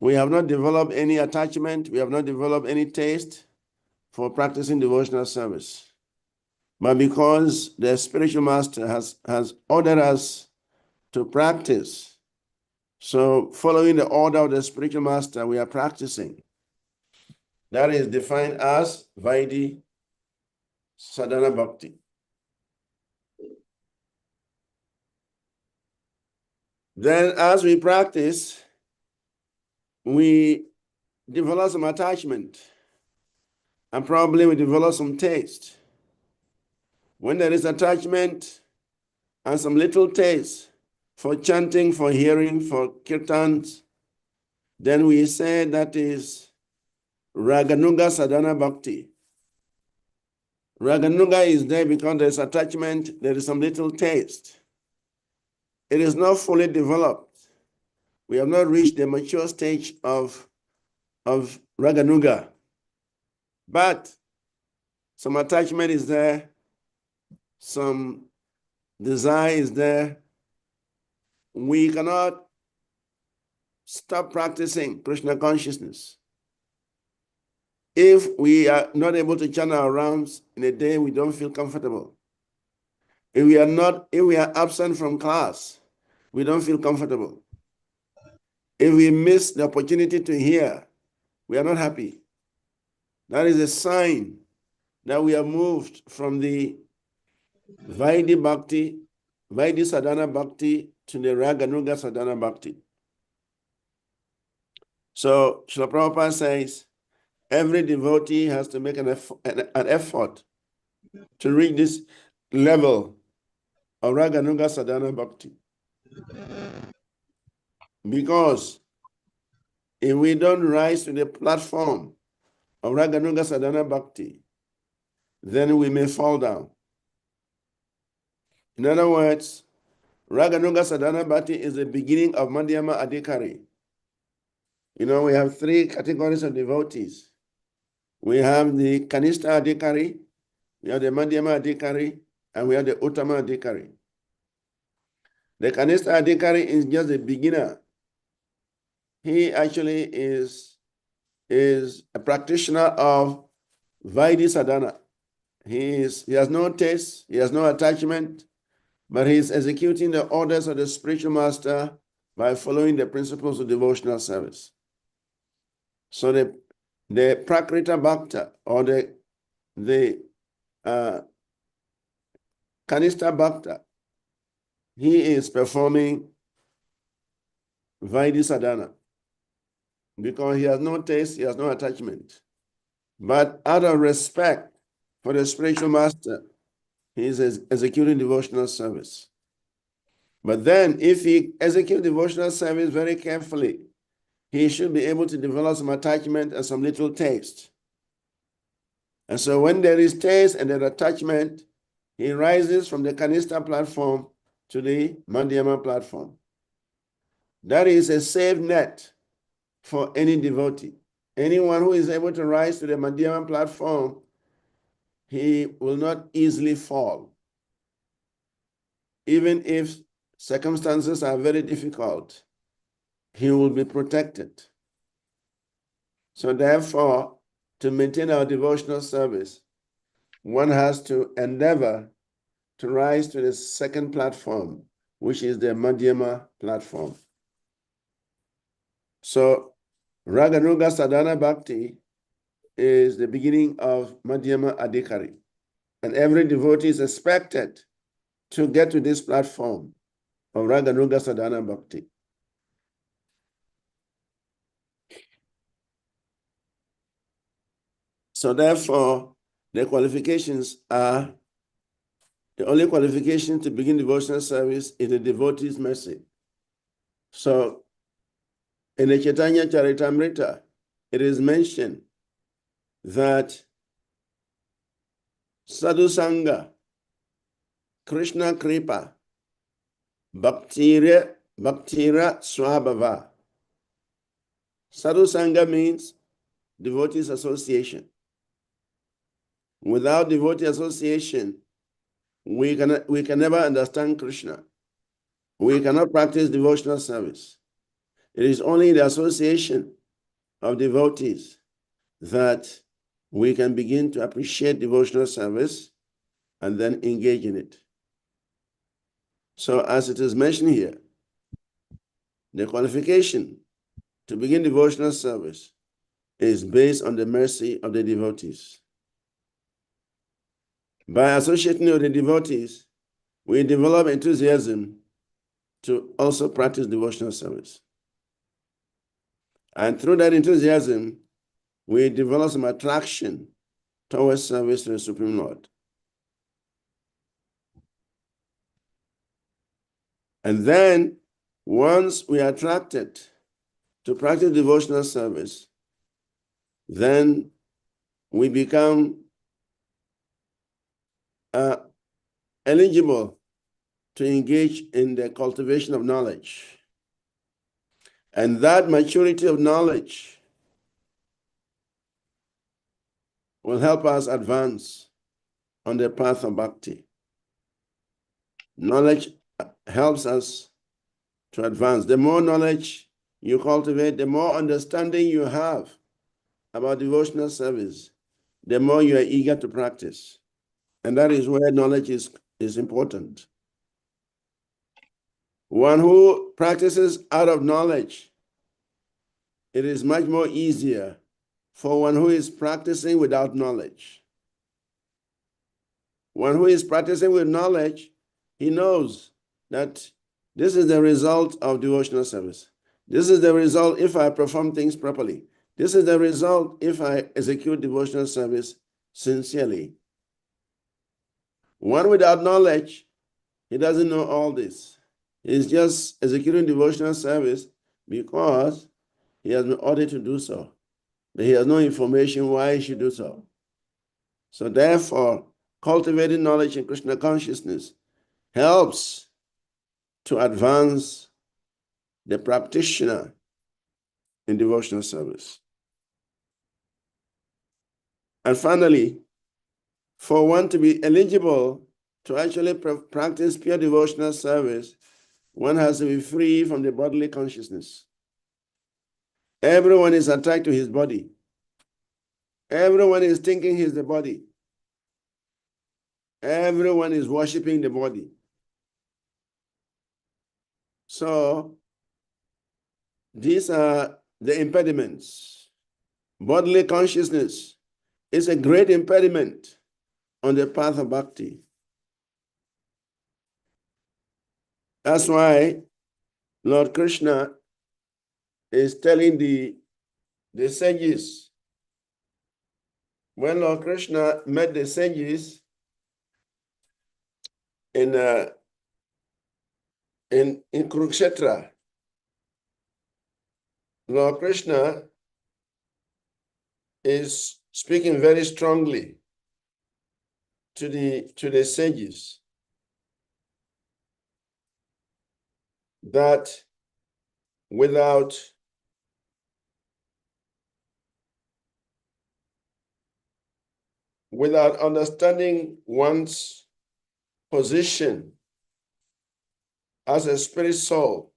We have not developed any attachment. We have not developed any taste for practicing devotional service. But because the spiritual master has ordered us to practice, so following the order of the spiritual master, we are practicing. That is defined as Vaidhi Sadhana Bhakti. Then as we practice, we develop some attachment, and probably we develop some taste. When there is attachment and some little taste for chanting, for hearing, for kirtans, then we say that is Raganuga Sadhana Bhakti. Raganuga is there because there's attachment, there is some little taste. It is not fully developed. We have not reached the mature stage of Raganuga. But some attachment is there, some desire is there. We cannot stop practicing Krishna consciousness. If we are not able to chant our rounds in a day, we don't feel comfortable. If we are absent from class, we don't feel comfortable. If we miss the opportunity to hear, we are not happy. That is a sign that we have moved from the Vaidhi Sadhana Bhakti to the Raganuga Sadhana Bhakti. So Srila Prabhupada says, every devotee has to make an effort to reach this level of Raganuga Sadhana Bhakti. Because if we don't rise to the platform of Raganuga Sadhana Bhakti, then we may fall down. In other words, Raganuga Sadhana Bhakti is the beginning of Madhyama Adhikari. You know, we have three categories of devotees. We have the Kanishta Adhikari, we have the Madhyama Adhikari, and we have the Uttama Adhikari. The Kanishta Adhikari is just a beginner. He actually is a practitioner of Vaidhi Sadhana. He has no taste, he has no attachment, but he is executing the orders of the spiritual master by following the principles of devotional service. So the Prakrita Bhakta or the Kanishta Bhakta, he is performing Vaidhi Sadhana because he has no taste, he has no attachment. But out of respect for the spiritual master, he is executing devotional service. But then if he executes devotional service very carefully, he should be able to develop some attachment and some little taste. And so when there is taste and there attachment, he rises from the Kanishta platform to the Madhyama platform. That is a safe net for any devotee. Anyone who is able to rise to the Madhyama platform, he will not easily fall. Even if circumstances are very difficult, he will be protected. So therefore, to maintain our devotional service, one has to endeavor to rise to the second platform, which is the Madhyama platform. So Raganuga Sadhana Bhakti is the beginning of Madhyama Adhikari. And every devotee is expected to get to this platform of Raganuga Sadhana Bhakti. So therefore, the qualifications are, the only qualification to begin devotional service is the devotee's mercy. So in the Chaitanya Charitamrita, it is mentioned that Sadhu Sangha, Krishna Kripa, Bhaktira Swabhava. Sadhu Sangha means devotees association. Without devotee association, we can never understand Krishna. We cannot practice devotional service. It is only in the association of devotees that we can begin to appreciate devotional service and then engage in it. So as it is mentioned here, the qualification to begin devotional service is based on the mercy of the devotees. By associating with the devotees, we develop enthusiasm to also practice devotional service. And through that enthusiasm, we develop some attraction towards service to the Supreme Lord. And then, once we are attracted to practice devotional service, then we become eligible to engage in the cultivation of knowledge. And that maturity of knowledge will help us advance on the path of bhakti. Knowledge helps us to advance. The more knowledge you cultivate, the more understanding you have about devotional service, the more you are eager to practice. And that is where knowledge is important. One who practices out of knowledge, it is much more easier for one who is practicing without knowledge. One who is practicing with knowledge, he knows that this is the result of devotional service. This is the result if I perform things properly. This is the result if I execute devotional service sincerely. One without knowledge, he doesn't know all this. He's just executing devotional service because he has been ordered to do so. But he has no information why he should do so. So therefore, cultivating knowledge in Krishna consciousness helps to advance the practitioner in devotional service. And finally, for one to be eligible to actually practice pure devotional service, one has to be free from the bodily consciousness. Everyone is attached to his body. Everyone is thinking he's the body. Everyone is worshiping the body. So these are the impediments. Bodily consciousness is a great impediment on the path of bhakti. That's why Lord Krishna is telling the sages, when Lord Krishna met the sages in Kurukshetra, Lord Krishna is speaking very strongly to the sages that without understanding one's position as a spirit soul,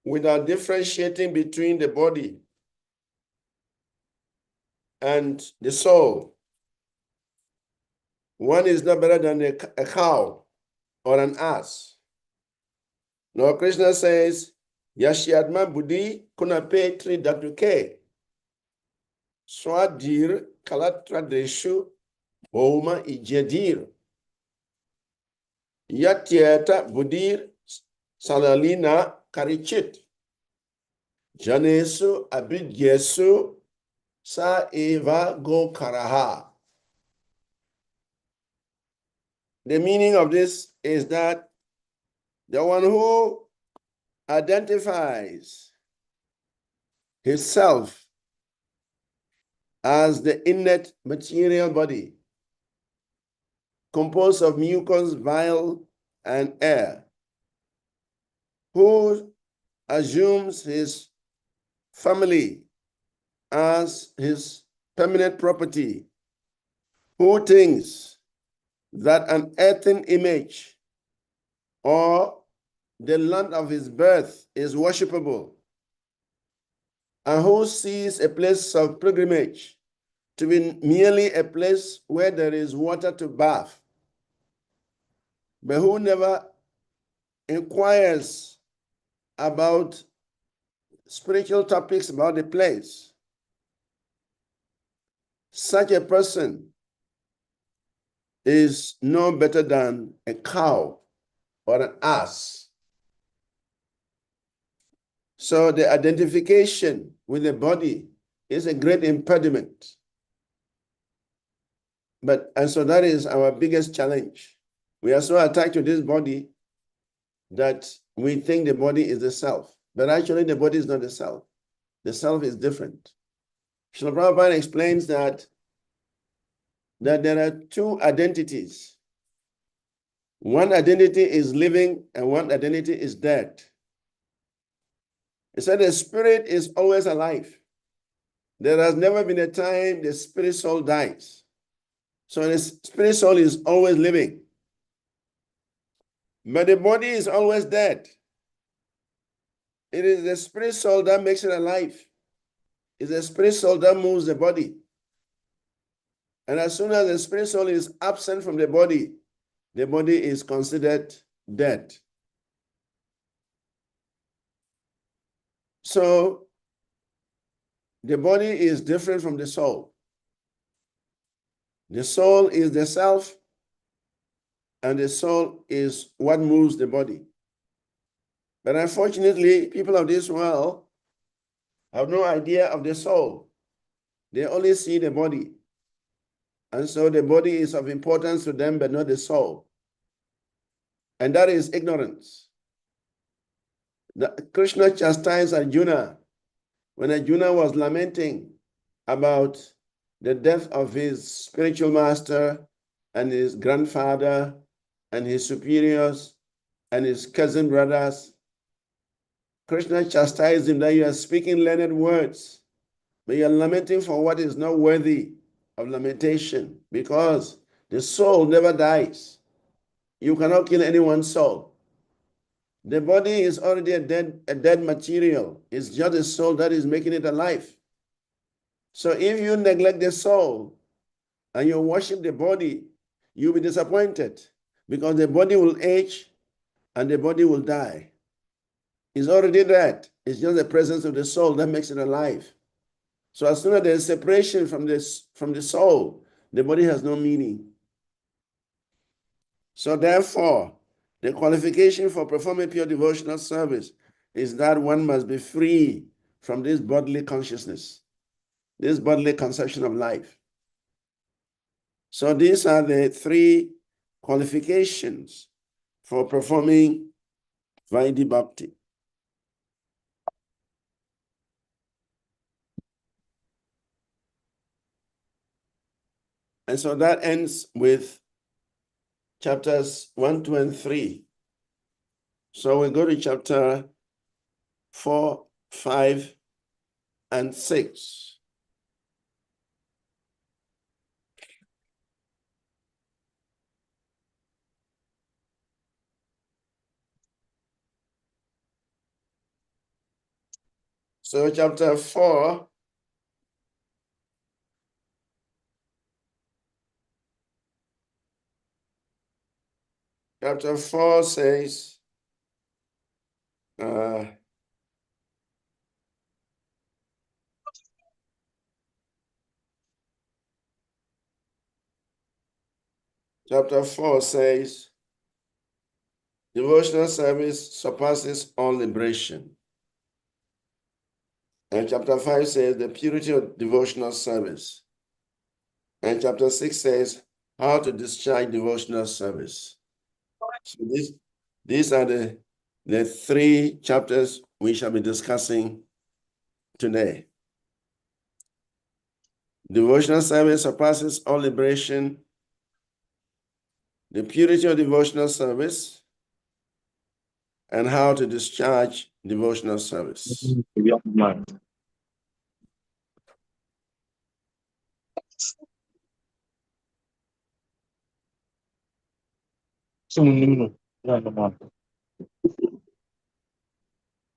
without differentiating between the body and the soul, one is not better than a cow or an ass. Lord Krishna says, Yashyadma Buddhi Kunape Tri Datuke Swadir Kalatradeshu Boma Ijedir Yatyeta Buddhir Salalina Karichit Janesu Abidyesu Sa Eva Go Karaha. The meaning of this is that the one who identifies himself as the innate material body composed of mucus, bile, and air, who assumes his family as his permanent property, who thinks that an earthen image or the land of his birth is worshipable, and who sees a place of pilgrimage to be merely a place where there is water to bath, but who never inquires about spiritual topics about the place, such a person is no better than a cow or an ass. So the identification with the body is a great impediment. And so that is our biggest challenge. We are so attached to this body that we think the body is the self, but actually the body is not the self. The self is different. Srila Prabhupada explains that there are two identities. One identity is living and one identity is dead. He said the spirit is always alive. There has never been a time the spirit soul dies. So the spirit soul is always living. But the body is always dead. It is the spirit soul that makes it alive. It's the spirit soul that moves the body. And as soon as the spirit soul is absent from the body is considered dead. So the body is different from the soul. The soul is the self, and the soul is what moves the body. But unfortunately, people of this world have no idea of the soul. They only see the body. And so the body is of importance to them, but not the soul. And that is ignorance. Krishna chastised Arjuna when Arjuna was lamenting about the death of his spiritual master and his grandfather and his superiors and his cousin brothers. Krishna chastised him that you are speaking learned words, but you are lamenting for what is not worthy of lamentation, because the soul never dies. You cannot kill anyone's soul. The body is already a dead material. It's just the soul that is making it alive. So if you neglect the soul and you worship the body, you'll be disappointed, because the body will age and the body will die. It's already dead. It's just the presence of the soul that makes it alive. So as soon as there's separation from the soul, the body has no meaning. So therefore, the qualification for performing pure devotional service is that one must be free from this bodily consciousness, this bodily conception of life. So these are the three qualifications for performing Vaidhi Bhakti. And so that ends with chapters 1, 2, and 3. So we go to chapter 4, 5, and 6. So chapter 4 says, devotional service surpasses all liberation. And chapter 5 says, the purity of devotional service. And chapter 6 says, how to discharge devotional service. So these are the three chapters we shall be discussing today. Devotional service surpasses all liberation. The purity of devotional service, and how to discharge devotional service.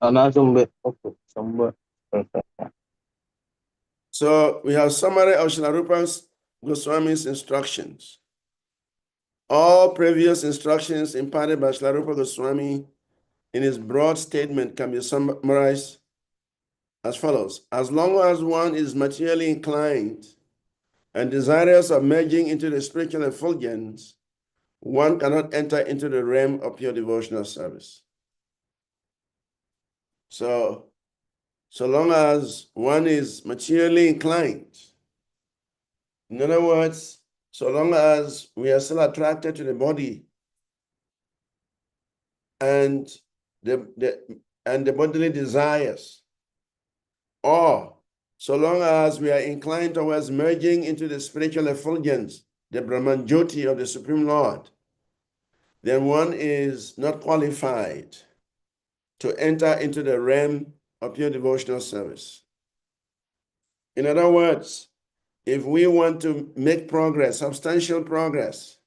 So we have summary of Srila Goswami's instructions. All previous instructions imparted by Srila Goswami in his broad statement can be summarized as follows. As long as one is materially inclined and desirous of merging into the spiritual effulgence, one cannot enter into the realm of pure devotional service. So long as one is materially inclined, in other words, so long as we are still attracted to the body and the bodily desires, or so long as we are inclined towards merging into the spiritual effulgence, the Brahman Jyoti of the Supreme Lord, then one is not qualified to enter into the realm of pure devotional service. In other words, if we want to make progress, substantial progress,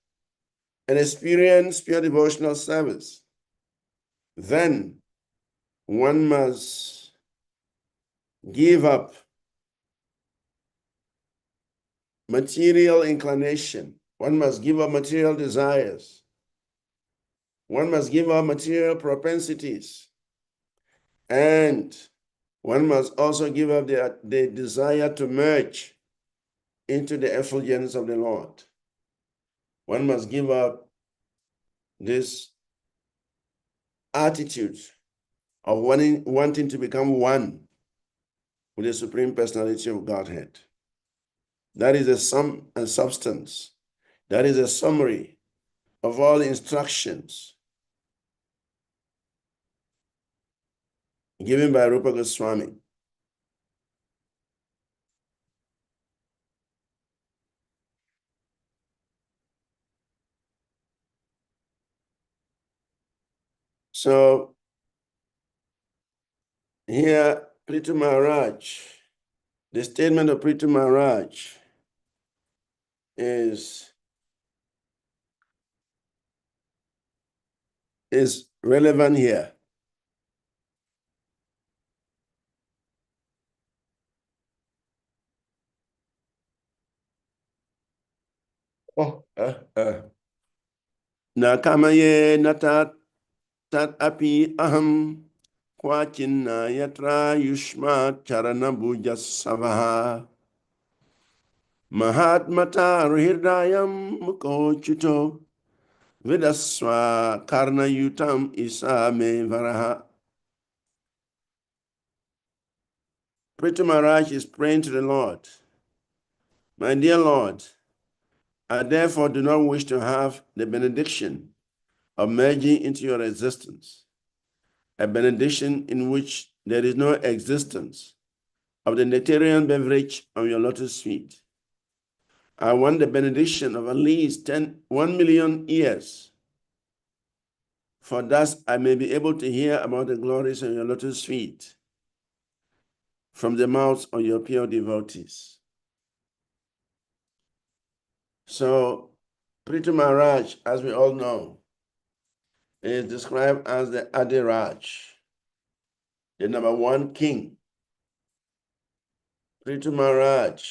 and experience pure devotional service, then one must give up material inclination. One must give up material desires. One must give up material propensities. And one must also give up the desire to merge into the effulgence of the Lord. One must give up this attitude of wanting to become one with the Supreme Personality of Godhead. That is a sum and substance. That is a summary of all instructions given by Rupa Goswami. So here, Prithu Maharaj, the statement of Prithu Maharaj is relevant here. Nakamaye natat tat api aham kwachinna yatra yushma charana bhujas savaha mahatmata hridayam mukochuto vidaswa karna yutam isa me varaha. Prithu Maharaj is praying to the Lord. My dear Lord, I therefore do not wish to have the benediction of merging into your existence, a benediction in which there is no existence of the nectarian beverage of your lotus feet. I want the benediction of at least 1 million years, for thus I may be able to hear about the glories of your lotus feet from the mouths of your pure devotees. So, Prithu Maharaj, as we all know, is described as the Adiraj, the number one king. Prithu Maharaj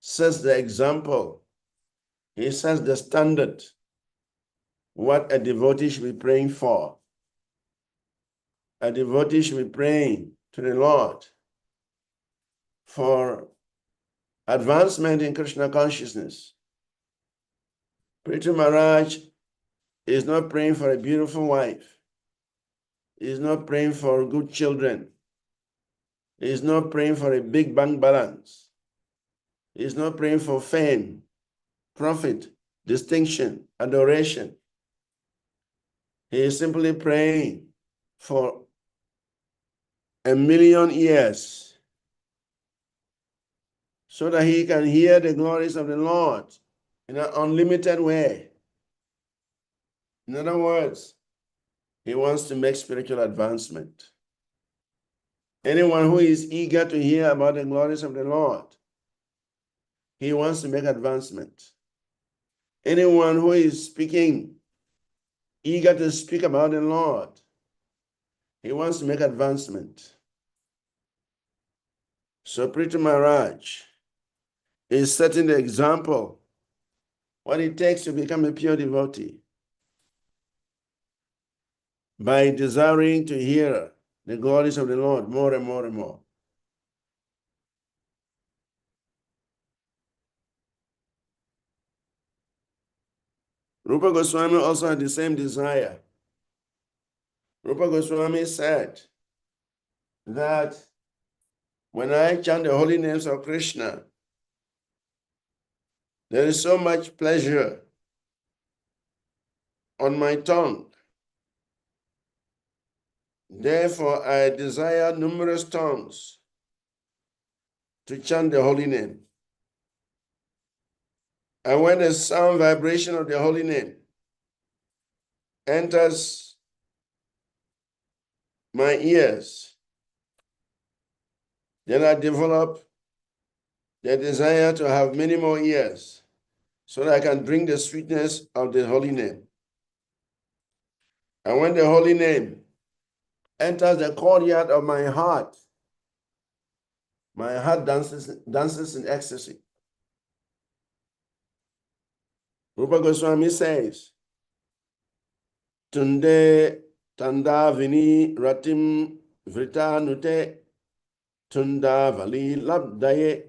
sets the example. He sets the standard, what a devotee should be praying for. A devotee should be praying to the Lord for advancement in Krishna consciousness. Prithu Maharaj is not praying for a beautiful wife. He is not praying for good children. He is not praying for a big bank balance. He is not praying for fame, profit, distinction, adoration. He is simply praying for 1 million years so that he can hear the glories of the Lord in an unlimited way. In other words, he wants to make spiritual advancement. Anyone who is eager to hear about the glories of the Lord, he wants to make advancement. Anyone who is eager to speak about the Lord, He wants to make advancement. So Prithvi Maharaj is setting the example, what it takes to become a pure devotee, by desiring to hear the glories of the Lord more and more and more. Rupa Goswami also had the same desire. Rupa Goswami said that when I chant the holy names of Krishna, there is so much pleasure on my tongue. Therefore, I desire numerous tongues to chant the holy name. And when the sound vibration of the holy name enters my ears, then I develop the desire to have many more ears so that I can bring the sweetness of the holy name. And when the holy name enters the courtyard of my heart dances in ecstasy. Rupa Goswami says, Tunde tanda vini ratim vrita nute tunda vali labdaye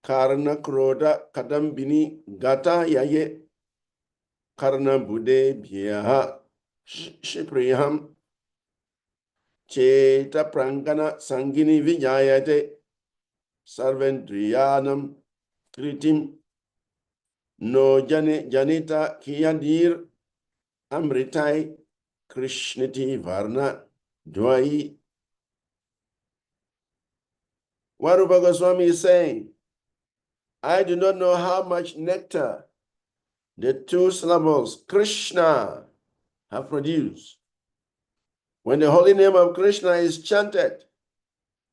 karna kroda kadambini gata yaye karna bude bhyaha shipriyam cheta prangana sangini vijayate sarvendriyanam kritim no janita kiyadir amritai krishniti varna dwai. What Rupa Goswami is saying, I do not know how much nectar the two syllables Krishna have produced. When the holy name of Krishna is chanted,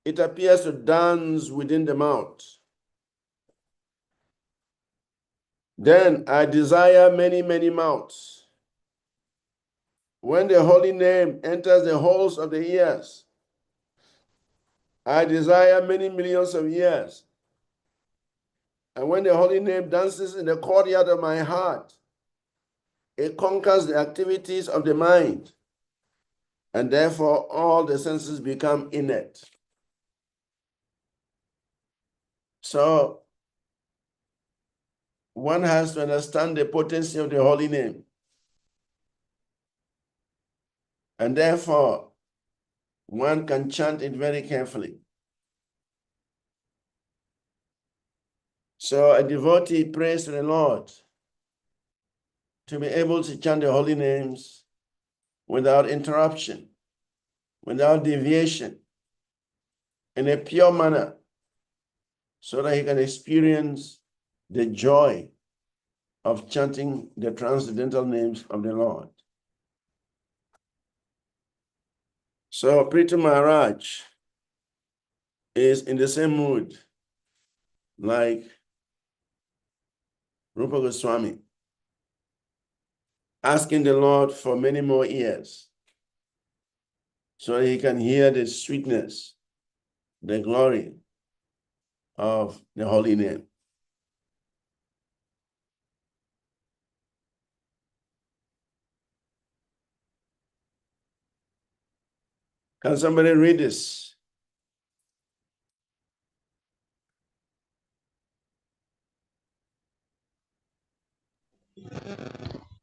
it appears to dance within the mouth. Then I desire many, many mouths. When the holy name enters the holes of the ears, I desire many millions of ears. And when the holy name dances in the courtyard of my heart, it conquers the activities of the mind, and therefore all the senses become inert. So one has to understand the potency of the holy name. And therefore, one can chant it very carefully. So a devotee prays to the Lord to be able to chant the holy names without interruption, without deviation, in a pure manner, so that he can experience the joy of chanting the transcendental names of the Lord. So Prithvi Maharaj is in the same mood like Rupa Goswami, asking the Lord for many more ears so that he can hear the sweetness, the glory of the holy name. Can somebody read this?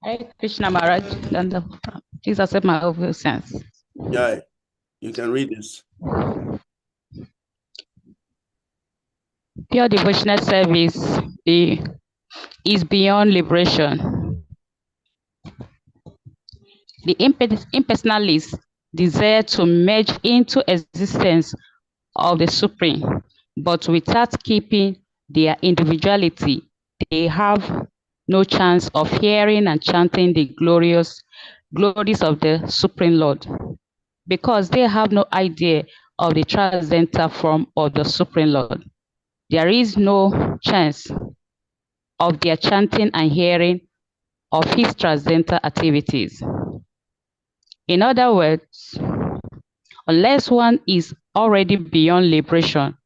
Hare Krishna Maharaj, and please accept my obeisance. Yeah, you can read this. Pure devotional service is beyond liberation. The impersonalists desire to merge into existence of the Supreme, but without keeping their individuality, they have no chance of hearing and chanting the glories of the Supreme Lord, because they have no idea of the transcendental form of the Supreme Lord. There is no chance of their chanting and hearing of his transcendental activities. In other words, unless one is already beyond liberation.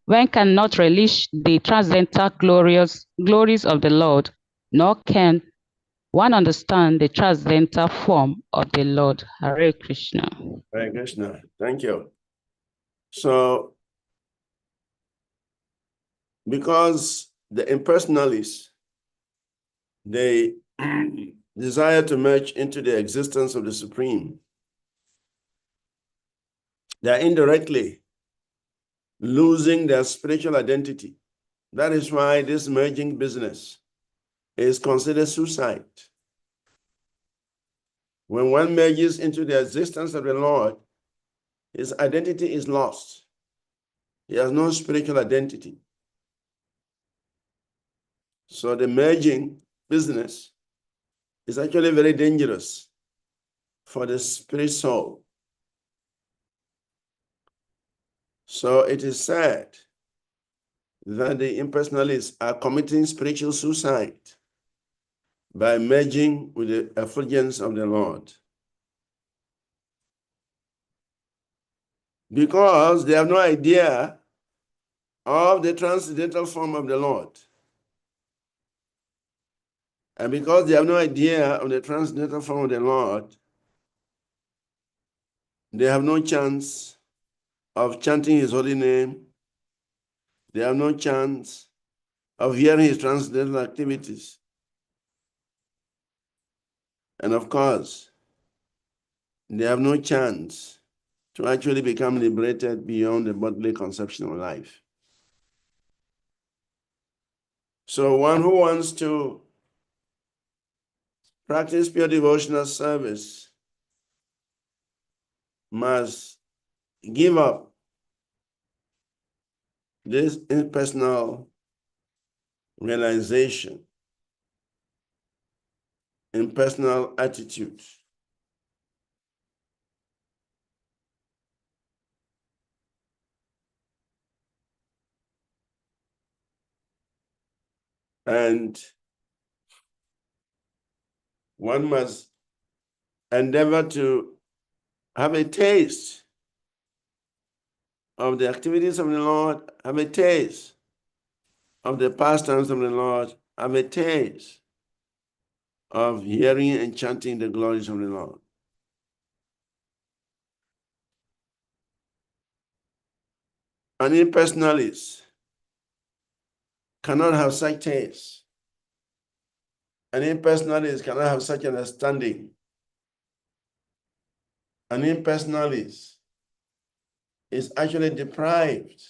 One cannot relish the transcendental glories of the Lord, nor can one understand the transcendental form of the Lord. Hare Krishna. Hare Krishna. Thank you. So, because the impersonalists, they desire to merge into the existence of the Supreme, they are indirectly losing their spiritual identity. That is why this merging business is considered suicide. When one merges into the existence of the Lord, his identity is lost. He has no spiritual identity. So the merging business is actually very dangerous for the spirit soul. So it is said that the impersonalists are committing spiritual suicide by merging with the effulgence of the Lord. Because they have no idea of the transcendental form of the Lord. And because they have no idea of the transcendental form of the Lord, they have no chance of chanting his holy name. They have no chance of hearing his transcendental activities. And of course, they have no chance to actually become liberated beyond the bodily conception of life. So one who wants to practice pure devotional service must give up this impersonal realization, impersonal attitude. And one must endeavor to have a taste of the activities of the Lord, have a taste of the pastimes of the Lord, have a taste of hearing and chanting the glories of the Lord. An impersonalist cannot have such taste. An impersonalist cannot have such understanding. An impersonalist is actually deprived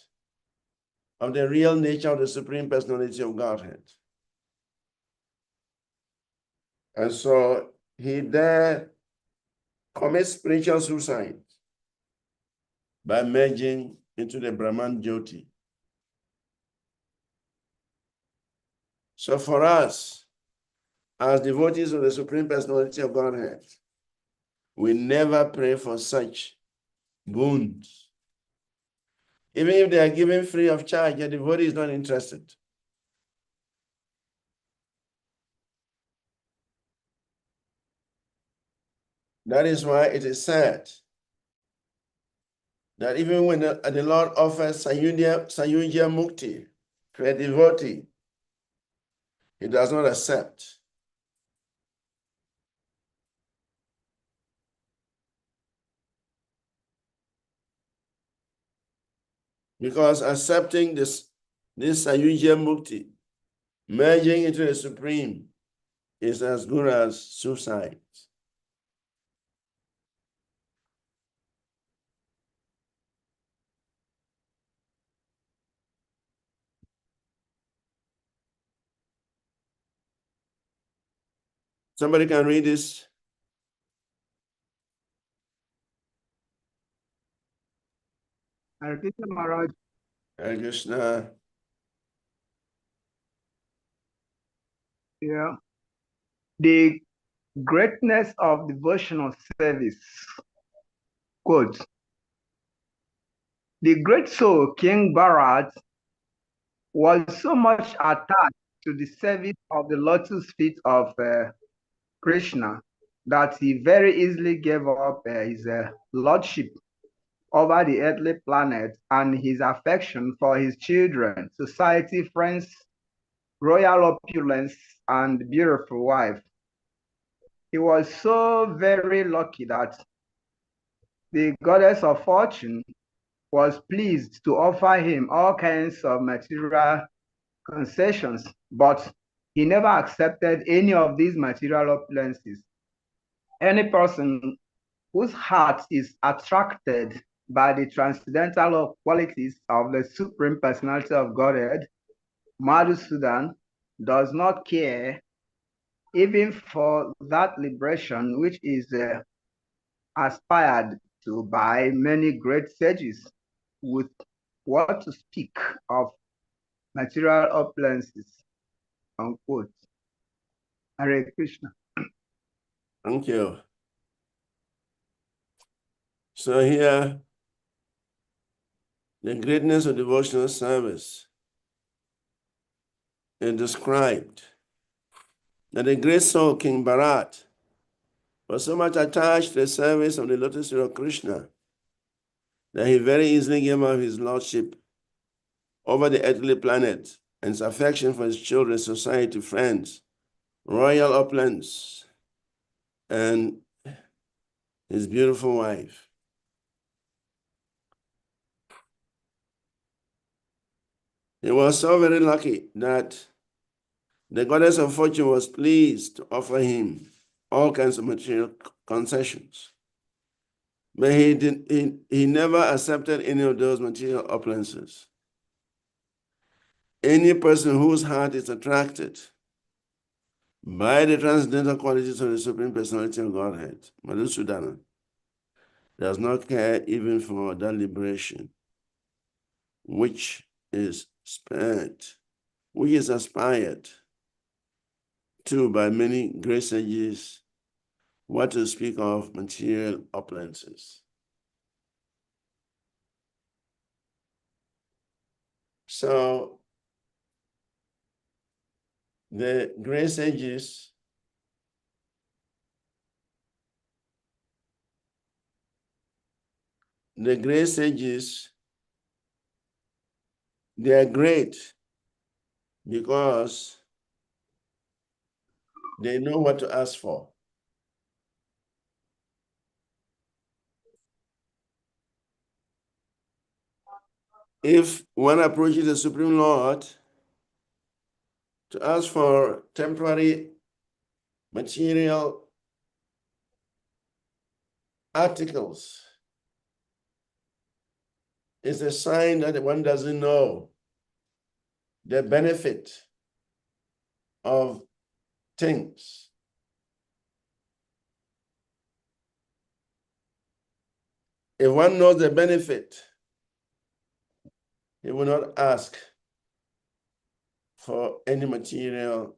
of the real nature of the Supreme Personality of Godhead. And so he there commits spiritual suicide by merging into the Brahman Jyoti. So for us, as devotees of the Supreme Personality of Godhead, we never pray for such boons. Even if they are given free of charge, the devotee is not interested. That is why it is said that even when the Lord offers Sayunja Mukti to a devotee, he does not accept. Because accepting this Sayunja Mukti, merging into the Supreme, is as good as suicide. Somebody can read this. Hare Krishna Maharaj. Hare Krishna. Yeah. The greatness of devotional service. Quote, the great soul, King Bharat, was so much attached to the service of the lotus feet of Krishna that he very easily gave up his lordship over the earthly planet and his affection for his children, society, friends, royal opulence, and beautiful wife. He was so very lucky that the goddess of fortune was pleased to offer him all kinds of material concessions, but he never accepted any of these material opulences. Any person whose heart is attracted by the transcendental qualities of the Supreme Personality of Godhead, Madhusudan, does not care even for that liberation which is aspired to by many great sages, with what to speak of material opulences, unquote. Hare Krishna. Thank you. So here, the greatness of devotional service is described. That the great soul, King Bharat, was so much attached to the service of the lotus feet of Krishna that he very easily gave up his lordship over the earthly planet and his affection for his children, society, friends, royal opulence, and his beautiful wife. He was so very lucky that the goddess of fortune was pleased to offer him all kinds of material concessions. But he never accepted any of those material opulences. Any person whose heart is attracted by the transcendental qualities of the Supreme Personality of Godhead, Madhusudana, does not care even for that liberation, which is spent, which is aspired to by many great sages, what to speak of material opulences. So the great sages they are great because they know what to ask for. If one approaches the Supreme Lord to ask for temporary material articles, it's a sign that one doesn't know the benefit of things. If one knows the benefit, he will not ask for any material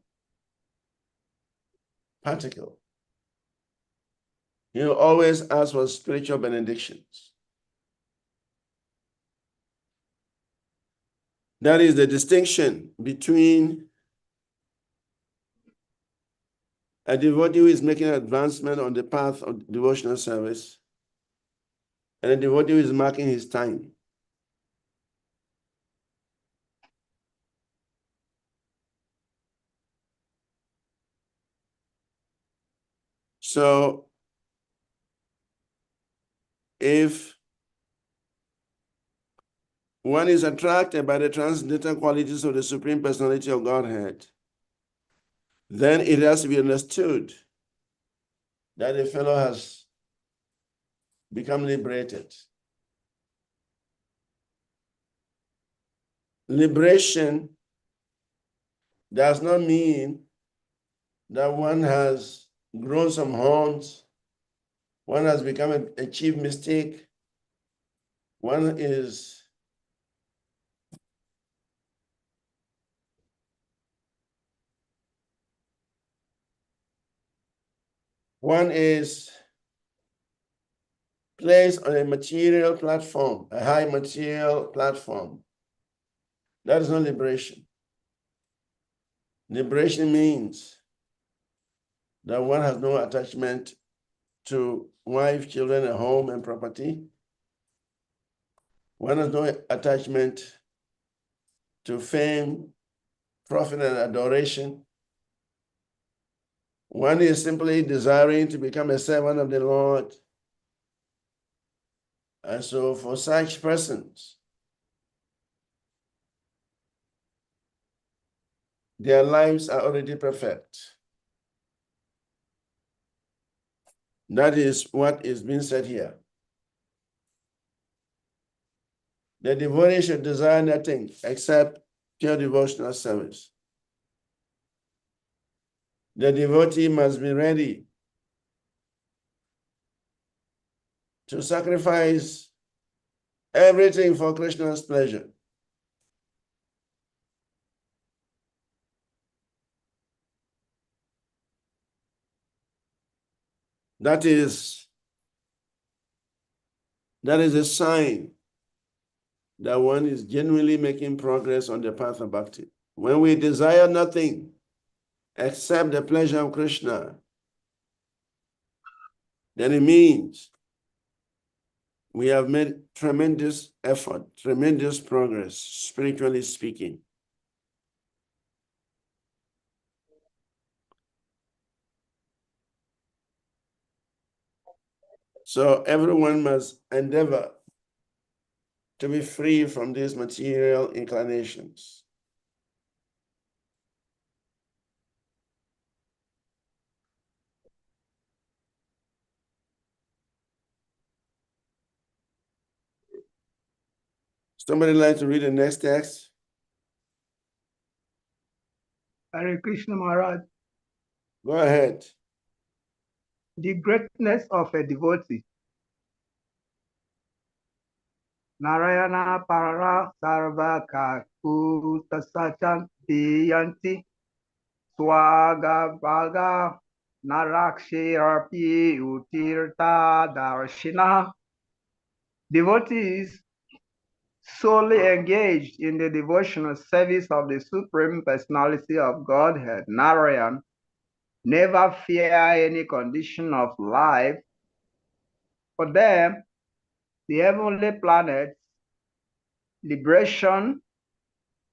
particle. He will always ask for spiritual benedictions. That is the distinction between a devotee who is making an advancement on the path of devotional service and a devotee who is marking his time. So, if one is attracted by the transcendental qualities of the Supreme Personality of Godhead, then it has to be understood that the fellow has become liberated. Liberation does not mean that one has grown some horns, one has become a chief mistake, one is placed on a material platform, a high material platform. That is not liberation. Liberation means that one has no attachment to wife, children, a home, and property. One has no attachment to fame, profit, and adoration. One is simply desiring to become a servant of the Lord. And so for such persons, their lives are already perfect. That is what is being said here. The devotee should desire nothing except pure devotional service. The devotee must be ready to sacrifice everything for Krishna's pleasure. That is a sign that one is genuinely making progress on the path of bhakti. When we desire nothing except the pleasure of Krishna, then it means we have made tremendous effort, tremendous progress, spiritually speaking. So everyone must endeavor to be free from these material inclinations. Somebody like to read the next text? Hare Krishna Maharaj. Go ahead. The greatness of a devotee. Narayana Parara Sarvaka Kutasachan Diyanti Swaga Vaga Narakshirapi Utirta Darshina. Devotees solely engaged in the devotional service of the Supreme Personality of Godhead, Narayan, never fear any condition of life. For them, the heavenly planets, liberation,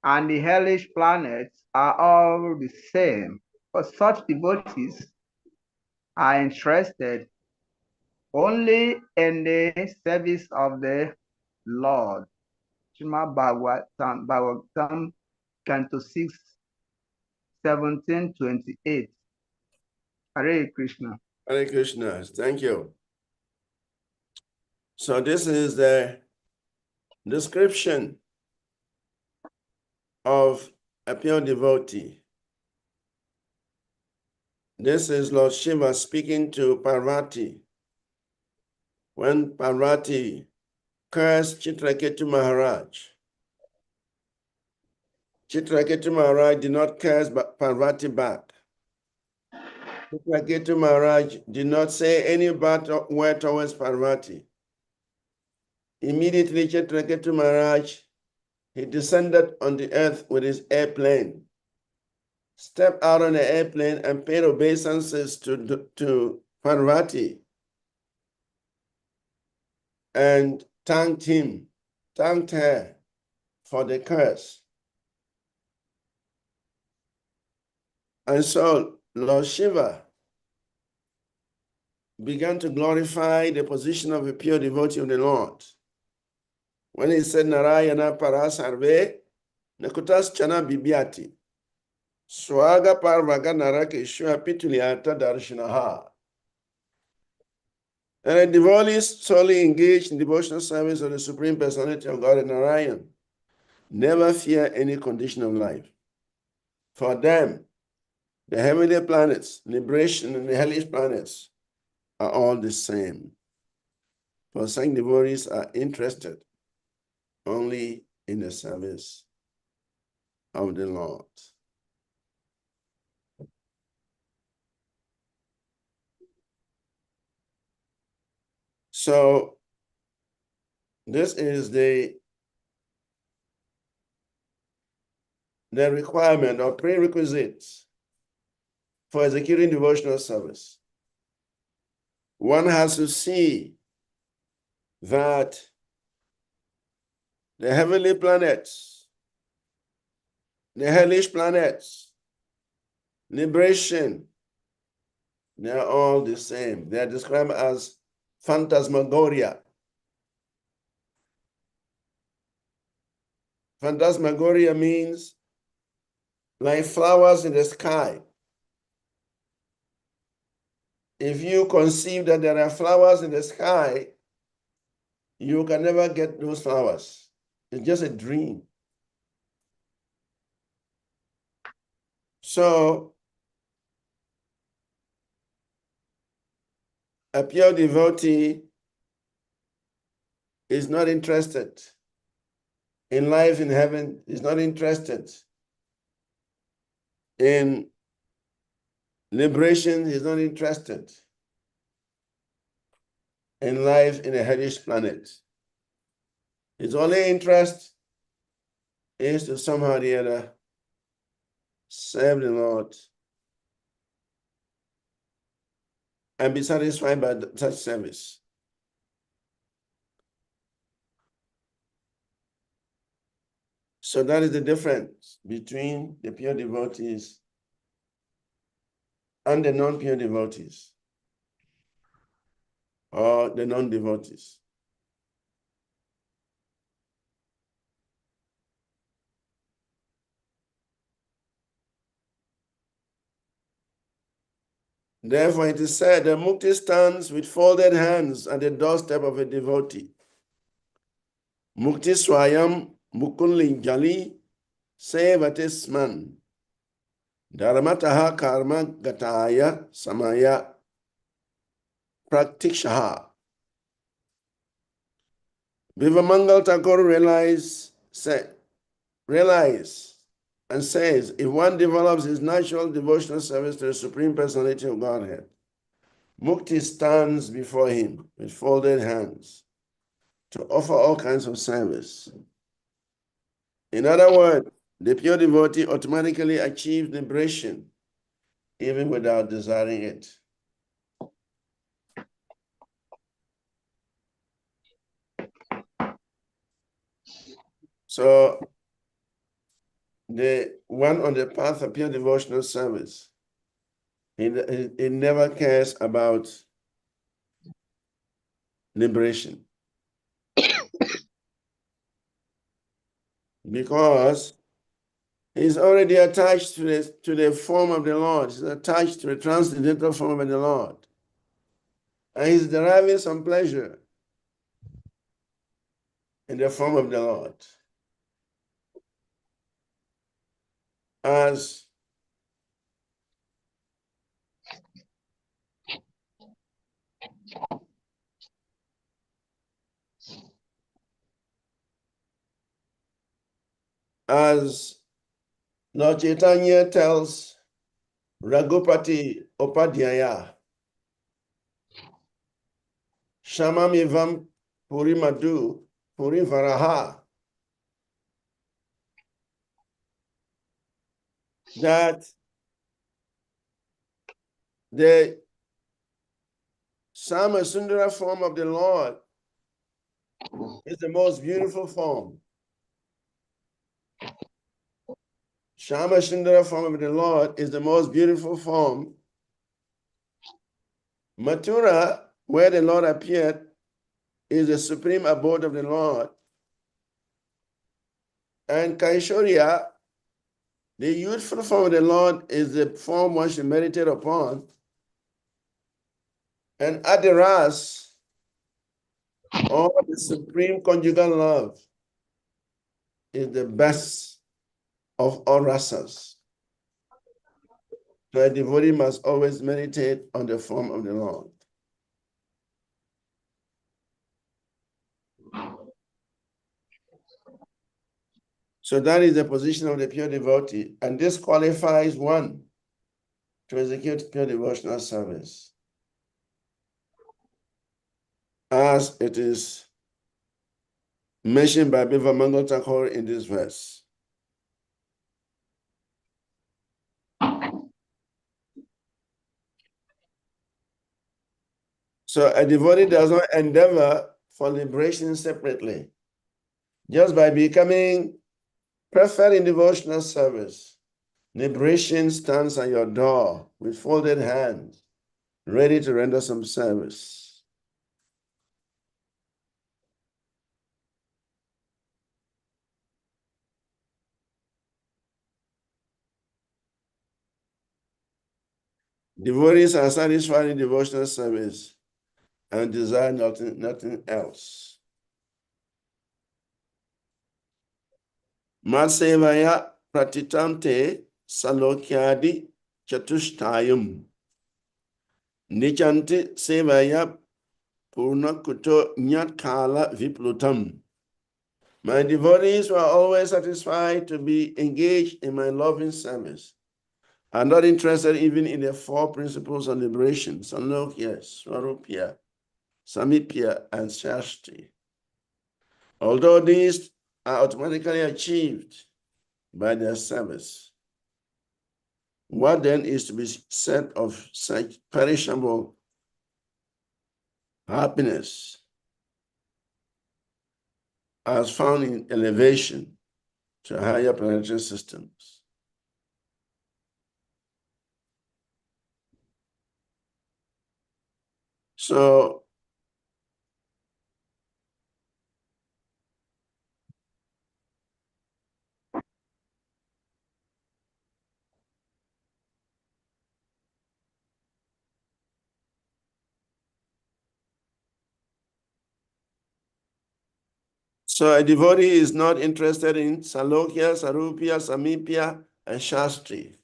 and the hellish planets are all the same. For such devotees are interested only in the service of the Lord. Srimad Bhagavatam, Canto 6, 1728. Hare Krishna. Hare Krishna. Thank you. So this is the description of a pure devotee. This is Lord Shiva speaking to Parvati. When Parvati cursed Chitraketu Maharaj, Chitraketu Maharaj did not curse Parvati back. Chitraketu Maharaj did not say any bad word towards Parvati. Immediately, Chitraketu Maharaj, he descended on the earth with his airplane, stepped out on the airplane and paid obeisances to Parvati and thanked her for the curse. And so Lord Shiva began to glorify the position of a pure devotee of the Lord. When he said, Narayana Parasarve, Nakutas Chana Bibiati, Swaga Parvaga Narake Shua Pituliata Darshinaha. And a devotee solely engaged in devotional service of the Supreme Personality of God, Narayan, never fear any condition of life. For them, the heavenly planets, liberation, and the hellish planets are all the same. For such devotees are interested only in the service of the Lord. So this is the requirement or prerequisites for executing devotional service. One has to see that the heavenly planets, the hellish planets, liberation, they are all the same. They are described as phantasmagoria. Phantasmagoria means like flowers in the sky. If you conceive that there are flowers in the sky, you can never get those flowers. It's just a dream. So, a pure devotee is not interested in life in heaven, is not interested in liberation, is not interested in life in a hellish planet. His only interest is to somehow or the other serve the Lord and be satisfied by such service. So that is the difference between the pure devotees and the non-pure devotees or the non-devotees. Therefore, it is said that Mukti stands with folded hands at the doorstep of a devotee. Mukti swayam mukunlinjali sevatisman dharmataha karma gataya samaya praktikshaha. Vivamangal Thakur realized and says, if one develops his natural devotional service to the Supreme Personality of Godhead, Mukti stands before him with folded hands to offer all kinds of service. In other words, the pure devotee automatically achieves liberation even without desiring it. So, the one on the path of pure devotional service, he never cares about liberation. Because he's already attached to the form of the Lord. He's attached to the transcendental form of the Lord. And he's deriving some pleasure in the form of the Lord. As Lord Chaitanya tells Raghupati Upadhyaya, Shamamivam Purimadu Purivaraha, that the Sama Sundara form of the Lord is the most beautiful form. Shama Sundara form of the Lord is the most beautiful form. Mathura, where the Lord appeared, is the supreme abode of the Lord. And Kaishorya, the youthful form of the Lord, is the form one should meditate upon. And Adiras, or the supreme conjugal love, is the best of all rasas. So a devotee must always meditate on the form of the Lord. So that is the position of the pure devotee, and this qualifies one to execute pure devotional service, as it is mentioned by Bivamangal Thakur in this verse. So a devotee does not endeavor for liberation separately. Just by becoming perfect in devotional service, liberation stands at your door with folded hands, ready to render some service. Devotees are satisfied in devotional service and desire nothing else. Matsevaya pratitante salokyadi chatushtayam. Nichanti sevaya purnakuto nyatkala viplutam. My devotees were always satisfied to be engaged in my loving service. I'm not interested even in the 4 principles of liberation, Sanokya, Swarupya, Samipya, and Shastri. Although these are automatically achieved by their service, what then is to be said of such perishable happiness as found in elevation to higher planetary systems? So a devotee is not interested in Salokya, Sarupya, Samipya, and Shastri.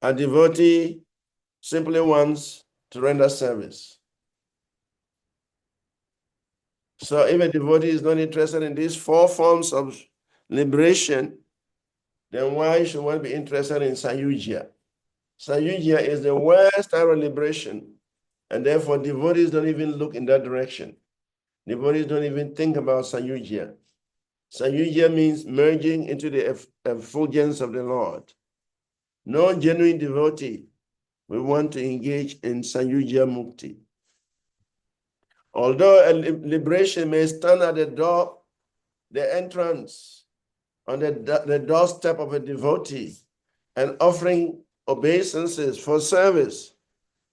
A devotee simply wants to render service. So if a devotee is not interested in these 4 forms of liberation, then why should one be interested in Sayujya? Sayujya is the worst type of liberation, and therefore devotees don't even look in that direction. Devotees don't even think about Sayujya. Sayujya means merging into the effulgence of the Lord. No genuine devotee will want to engage in Sayujya Mukti. Although a liberation may stand at the door, the entrance, on the doorstep of a devotee, and offering obeisances for service,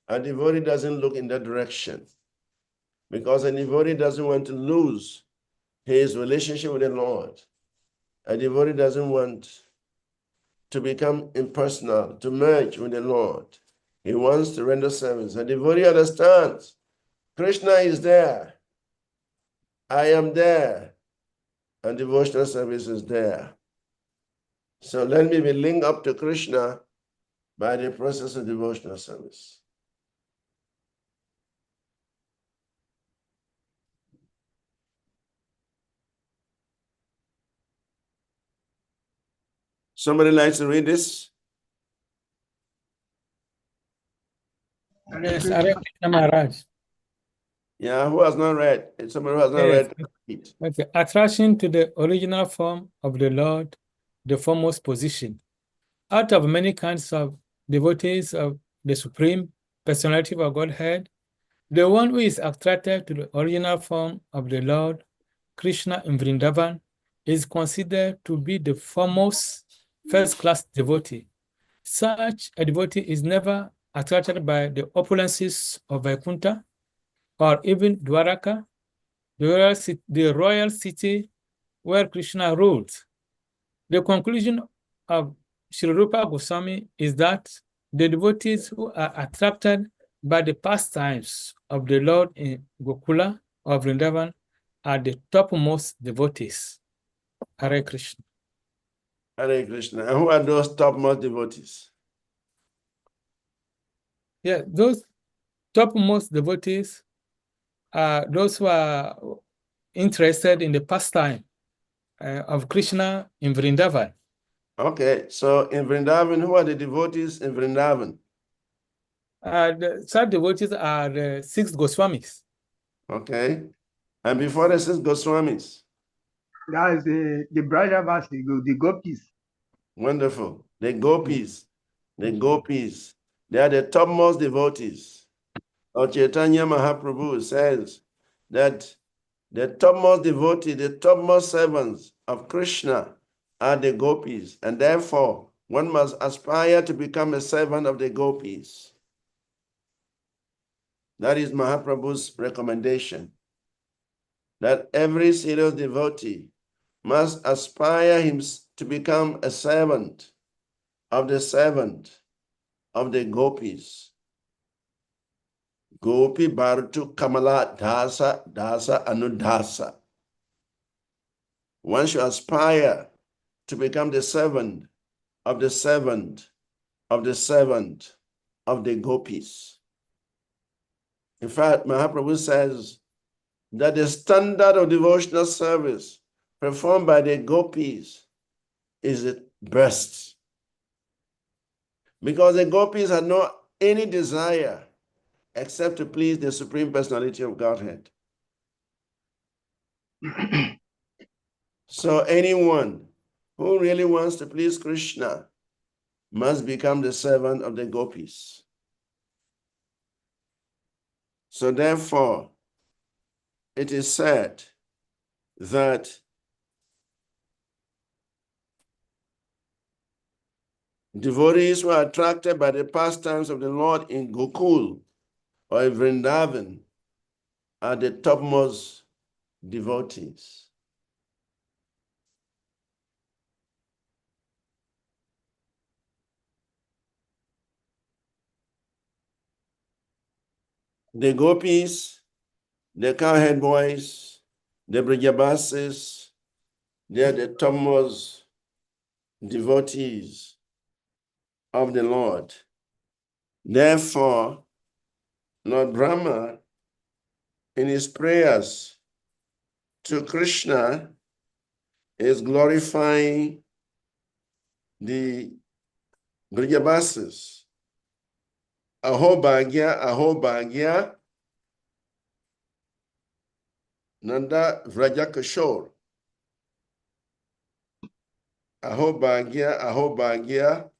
a devotee doesn't look in that direction because a devotee doesn't want to lose his relationship with the Lord. A devotee doesn't want to become impersonal, to merge with the Lord. He wants to render service. A devotee understands Krishna is there. I am there. And devotional service is there. So let me be linked up to Krishna by the process of devotional service. Somebody likes to read this? Yes, Hare Krishna Maharaj. Yeah, who has not read? Somebody who has not Yes. read it. Okay. Attraction to the original form of the Lord, the foremost position. Out of many kinds of devotees of the Supreme Personality of Godhead, the one who is attracted to the original form of the Lord, Krishna in Vrindavan, is considered to be the foremost first-class devotee. Such a devotee is never attracted by the opulences of Vaikuntha or even Dwaraka, the royal city where Krishna ruled. The conclusion of Sri Rupa Goswami is that the devotees who are attracted by the pastimes of the Lord in Gokula or Vrindavan are the topmost devotees. Hare Krishna. Hare Krishna. And who are those topmost devotees? Yeah, those topmost devotees are those who are interested in the pastime of Krishna in Vrindavan. Okay, so in Vrindavan, who are the devotees in Vrindavan? Such devotees are the 6 Goswamis. Okay, and before the 6 Goswamis? That is the Brajavasi, the gopis. Wonderful. The gopis. The gopis. They are the topmost devotees. Lord Chaitanya Mahaprabhu says that the topmost devotee, the topmost servants of Krishna are the gopis, and therefore one must aspire to become a servant of the gopis. That is Mahaprabhu's recommendation, that every serious devotee must aspire to become a servant of the gopis. Gopi Bharatu Kamala Dasa Dasa Anudasa. One should aspire to become the servant of the servant of the servant of the gopis. In fact, Mahaprabhu says that the standard of devotional service performed by the gopis is the best. Because the gopis had no any desire except to please the Supreme Personality of Godhead. So anyone who really wants to please Krishna must become the servant of the gopis. So therefore, it is said that devotees who are attracted by the pastimes of the Lord in Gokul or in Vrindavan are the topmost devotees. The gopis, the cowherd boys, the Brajabasis, they are the topmost devotees of the Lord. Therefore, Lord Brahma, in his prayers to Krishna, is glorifying the Brajabasis. Aho Bhagya, Nanda Vrajakashor. Aho Bhagya,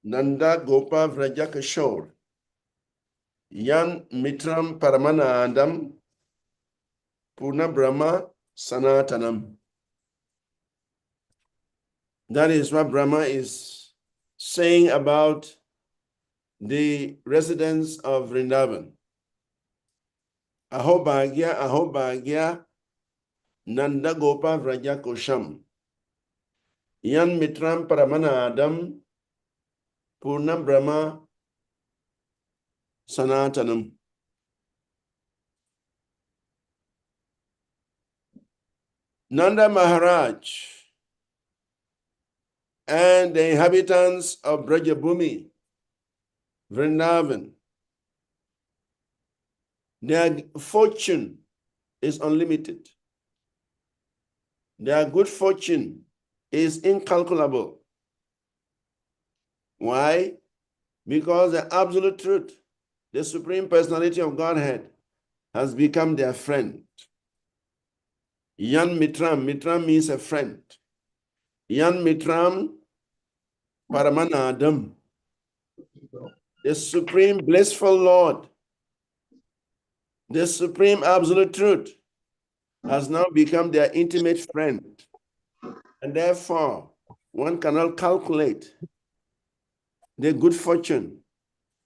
Nanda Gopa Vrajakashor. Yan Mitram Paramanandam Purna Brahma Sanatanam. That is what Brahma is saying about the residents of Vrindavan. Aho Bhagya, Nanda Gopa Vrajakosham. Yan Mitram Paramanadam Purna Brahma Sanatanam. Nanda Maharaj and the inhabitants of Brajabhumi, Vrindavan, their fortune is unlimited. Their good fortune is incalculable. Why? Because the absolute truth, the Supreme Personality of Godhead, has become their friend. Yan Mitram, Mitram means a friend. Yan Mitram Paramanadam, the Supreme Blissful Lord, the Supreme Absolute Truth, has now become their intimate friend. And therefore, one cannot calculate the good fortune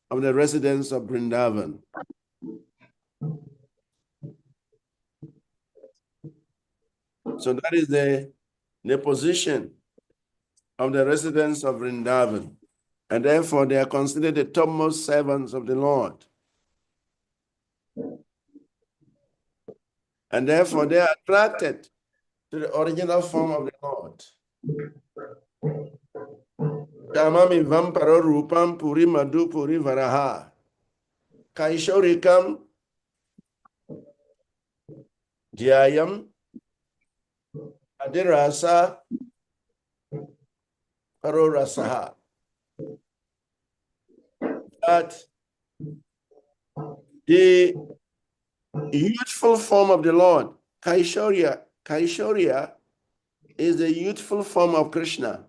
of the residents of Vrindavan. So that is the position of the residents of Vrindavan. And therefore, they are considered the topmost servants of the Lord. And therefore, they are attracted to the original form of the Lord. Kamami vamparo rupam puri madhu puri varaha. Kaishorikam Jayam Adirasa Parorasaha. That the youthful form of the Lord. Kaishorya. Kaishorya is the youthful form of Krishna.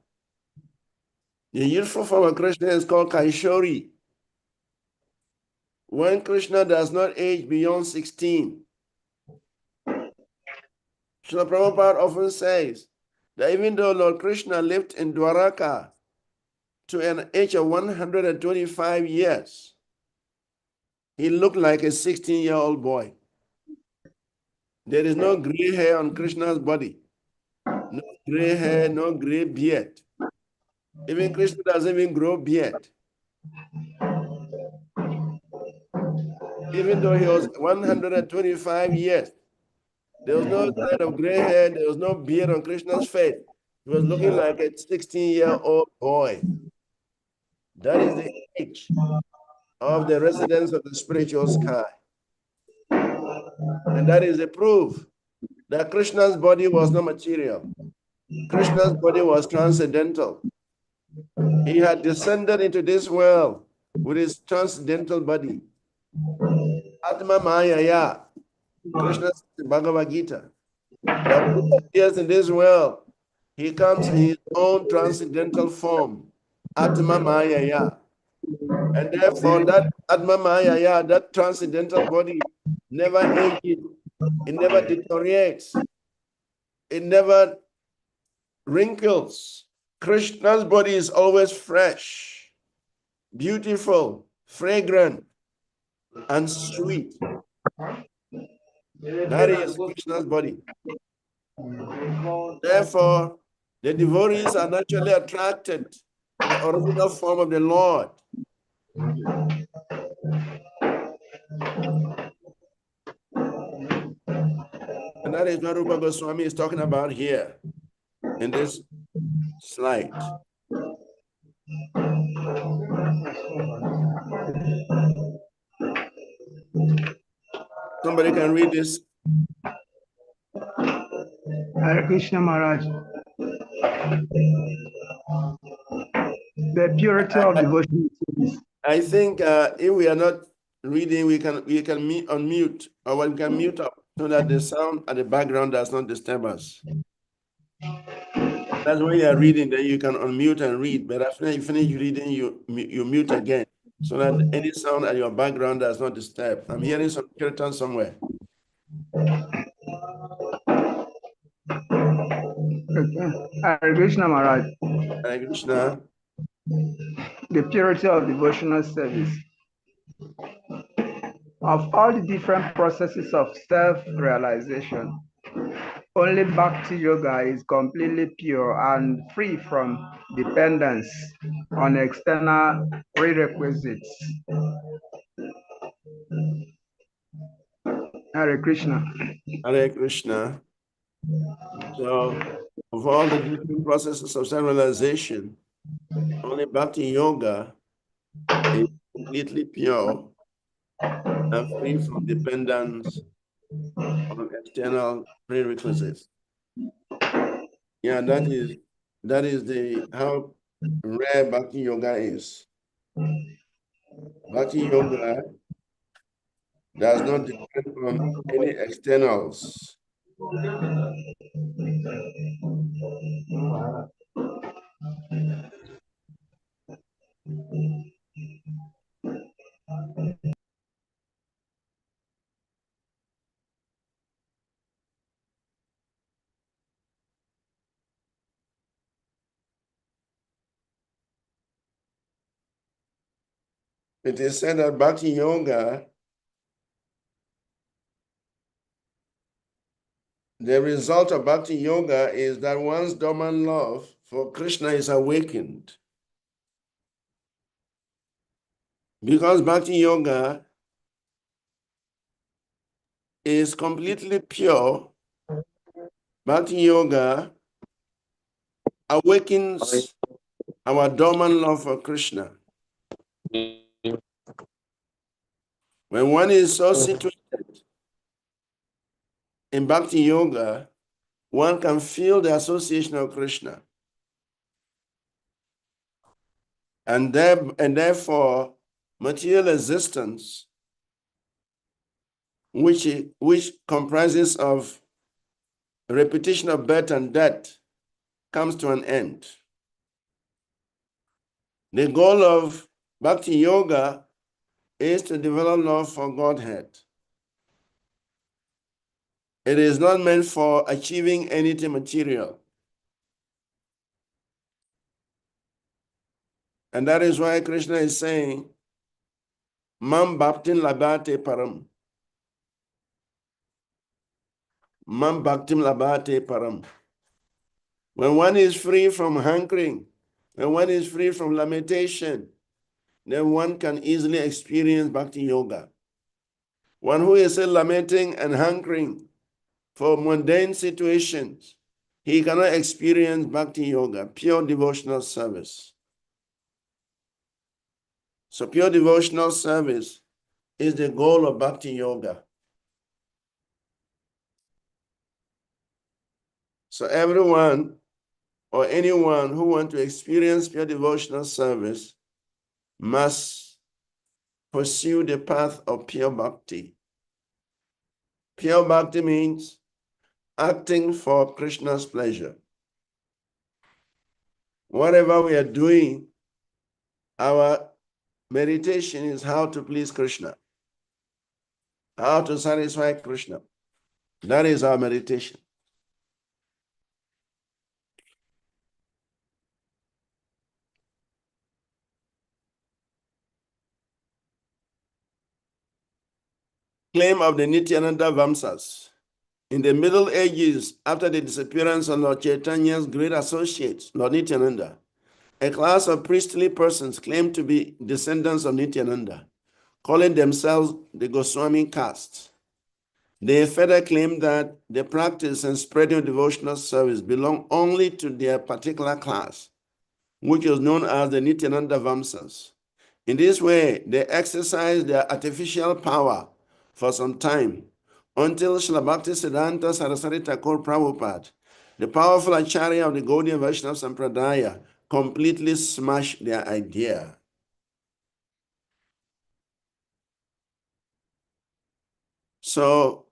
The youthful form of Krishna is called Kaishori. When Krishna does not age beyond 16, Srila Prabhupada often says that even though Lord Krishna lived in Dwaraka to an age of 125 years, he looked like a 16-year-old boy. There is no gray hair on Krishna's body. No gray hair, no gray beard. Even Krishna doesn't even grow beard. Even though he was 125 years, there was no thread of gray hair, there was no beard on Krishna's face. He was looking like a 16-year-old boy. That is the age of the residents of the spiritual sky. And that is a proof that Krishna's body was not material. Krishna's body was transcendental. He had descended into this world with his transcendental body. Atma Mayaya. Krishna says in Bhagavad Gita that when he appears in this world, he comes in his own transcendental form, Atma Mayaya. And therefore, that Atma Mayaya, that transcendental body, never ages, it never deteriorates, it never wrinkles. Krishna's body is always fresh, beautiful, fragrant, and sweet. That is Krishna's body. Therefore, the devotees are naturally attracted to the original form of the Lord. And that is what Rupa Goswami is talking about here in this slide. Somebody can read this. Hare Krishna Maharaj. The purity of devotion. I think if we are not reading, we can unmute, or we can mute up so that the sound at the background does not disturb us. That's when you are reading, then you can unmute and read. But after you finish reading, you mute again so that any sound at your background does not disturb. I'm hearing some kirtan somewhere. Hare Krishna Maharaj. Hare Krishna. The purity of devotional service. Of all the different processes of self-realization, only Bhakti Yoga is completely pure and free from dependence on external prerequisites. Hare Krishna. Hare Krishna. So, of all the different processes of self-realization, only Bhakti Yoga is completely pure and free from dependence on external prerequisites. Yeah, that is the how rare Bhakti Yoga is. Bhakti Yoga does not depend on any externals. It is said that Bhakti Yoga, the result of Bhakti Yoga is that one's dormant love for Krishna is awakened. Because Bhakti Yoga is completely pure, Bhakti Yoga awakens our dormant love for Krishna. When one is so situated in Bhakti Yoga, one can feel the association of Krishna. And therefore, material existence which comprises of repetition of birth and death, comes to an end. The goal of Bhakti Yoga is to develop love for Godhead. It is not meant for achieving anything material. And that is why Krishna is saying, Mam bhaktin labate param. Mam bhaktim labate param. When one is free from hankering, when one is free from lamentation, then one can easily experience Bhakti Yoga. One who is still lamenting and hankering for mundane situations, he cannot experience Bhakti Yoga, pure devotional service. So pure devotional service is the goal of Bhakti Yoga. So everyone or anyone who wants to experience pure devotional service must pursue the path of pure bhakti. Pure bhakti means acting for Krishna's pleasure. Whatever we are doing, our meditation is how to please Krishna, how to satisfy Krishna. That is our meditation. Claim of the Nityananda Vamsas. In the Middle Ages, after the disappearance of Lord Chaitanya's great associate, Lord Nityananda, a class of priestly persons claimed to be descendants of Nityananda, calling themselves the Goswami caste. They further claimed that the practice and spreading of devotional service belonged only to their particular class, which was known as the Nityananda Vamsas. In this way, they exercised their artificial power for some time, until Srila Bhaktisiddhanta Saraswati Thakur Prabhupada, the powerful Acharya of the Gaudiya Vaishnava Sampradaya, completely smashed their idea. So,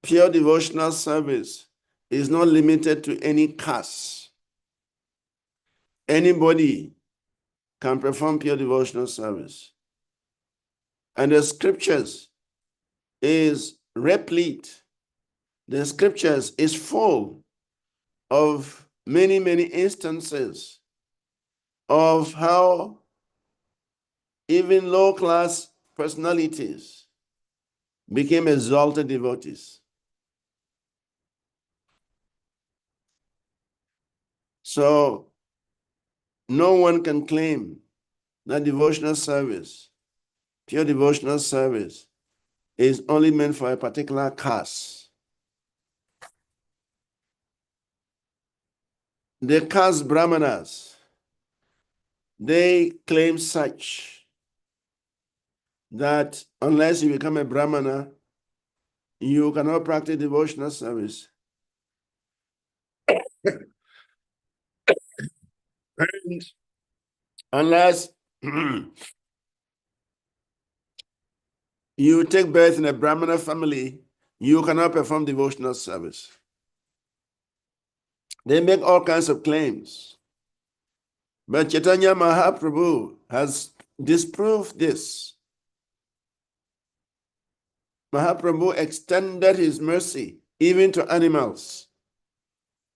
pure devotional service is not limited to any caste. Anybody can perform pure devotional service. And the scriptures is replete. The scriptures is full of many, many instances of how even low-class personalities became exalted devotees. So no one can claim that devotional service, pure devotional service, is only meant for a particular caste. The caste brahmanas, they claim such that unless you become a brahmana, you cannot practice devotional service. And unless you take birth in a brahmana family, you cannot perform devotional service. They make all kinds of claims. But Chaitanya Mahaprabhu has disproved this. Mahaprabhu extended his mercy even to animals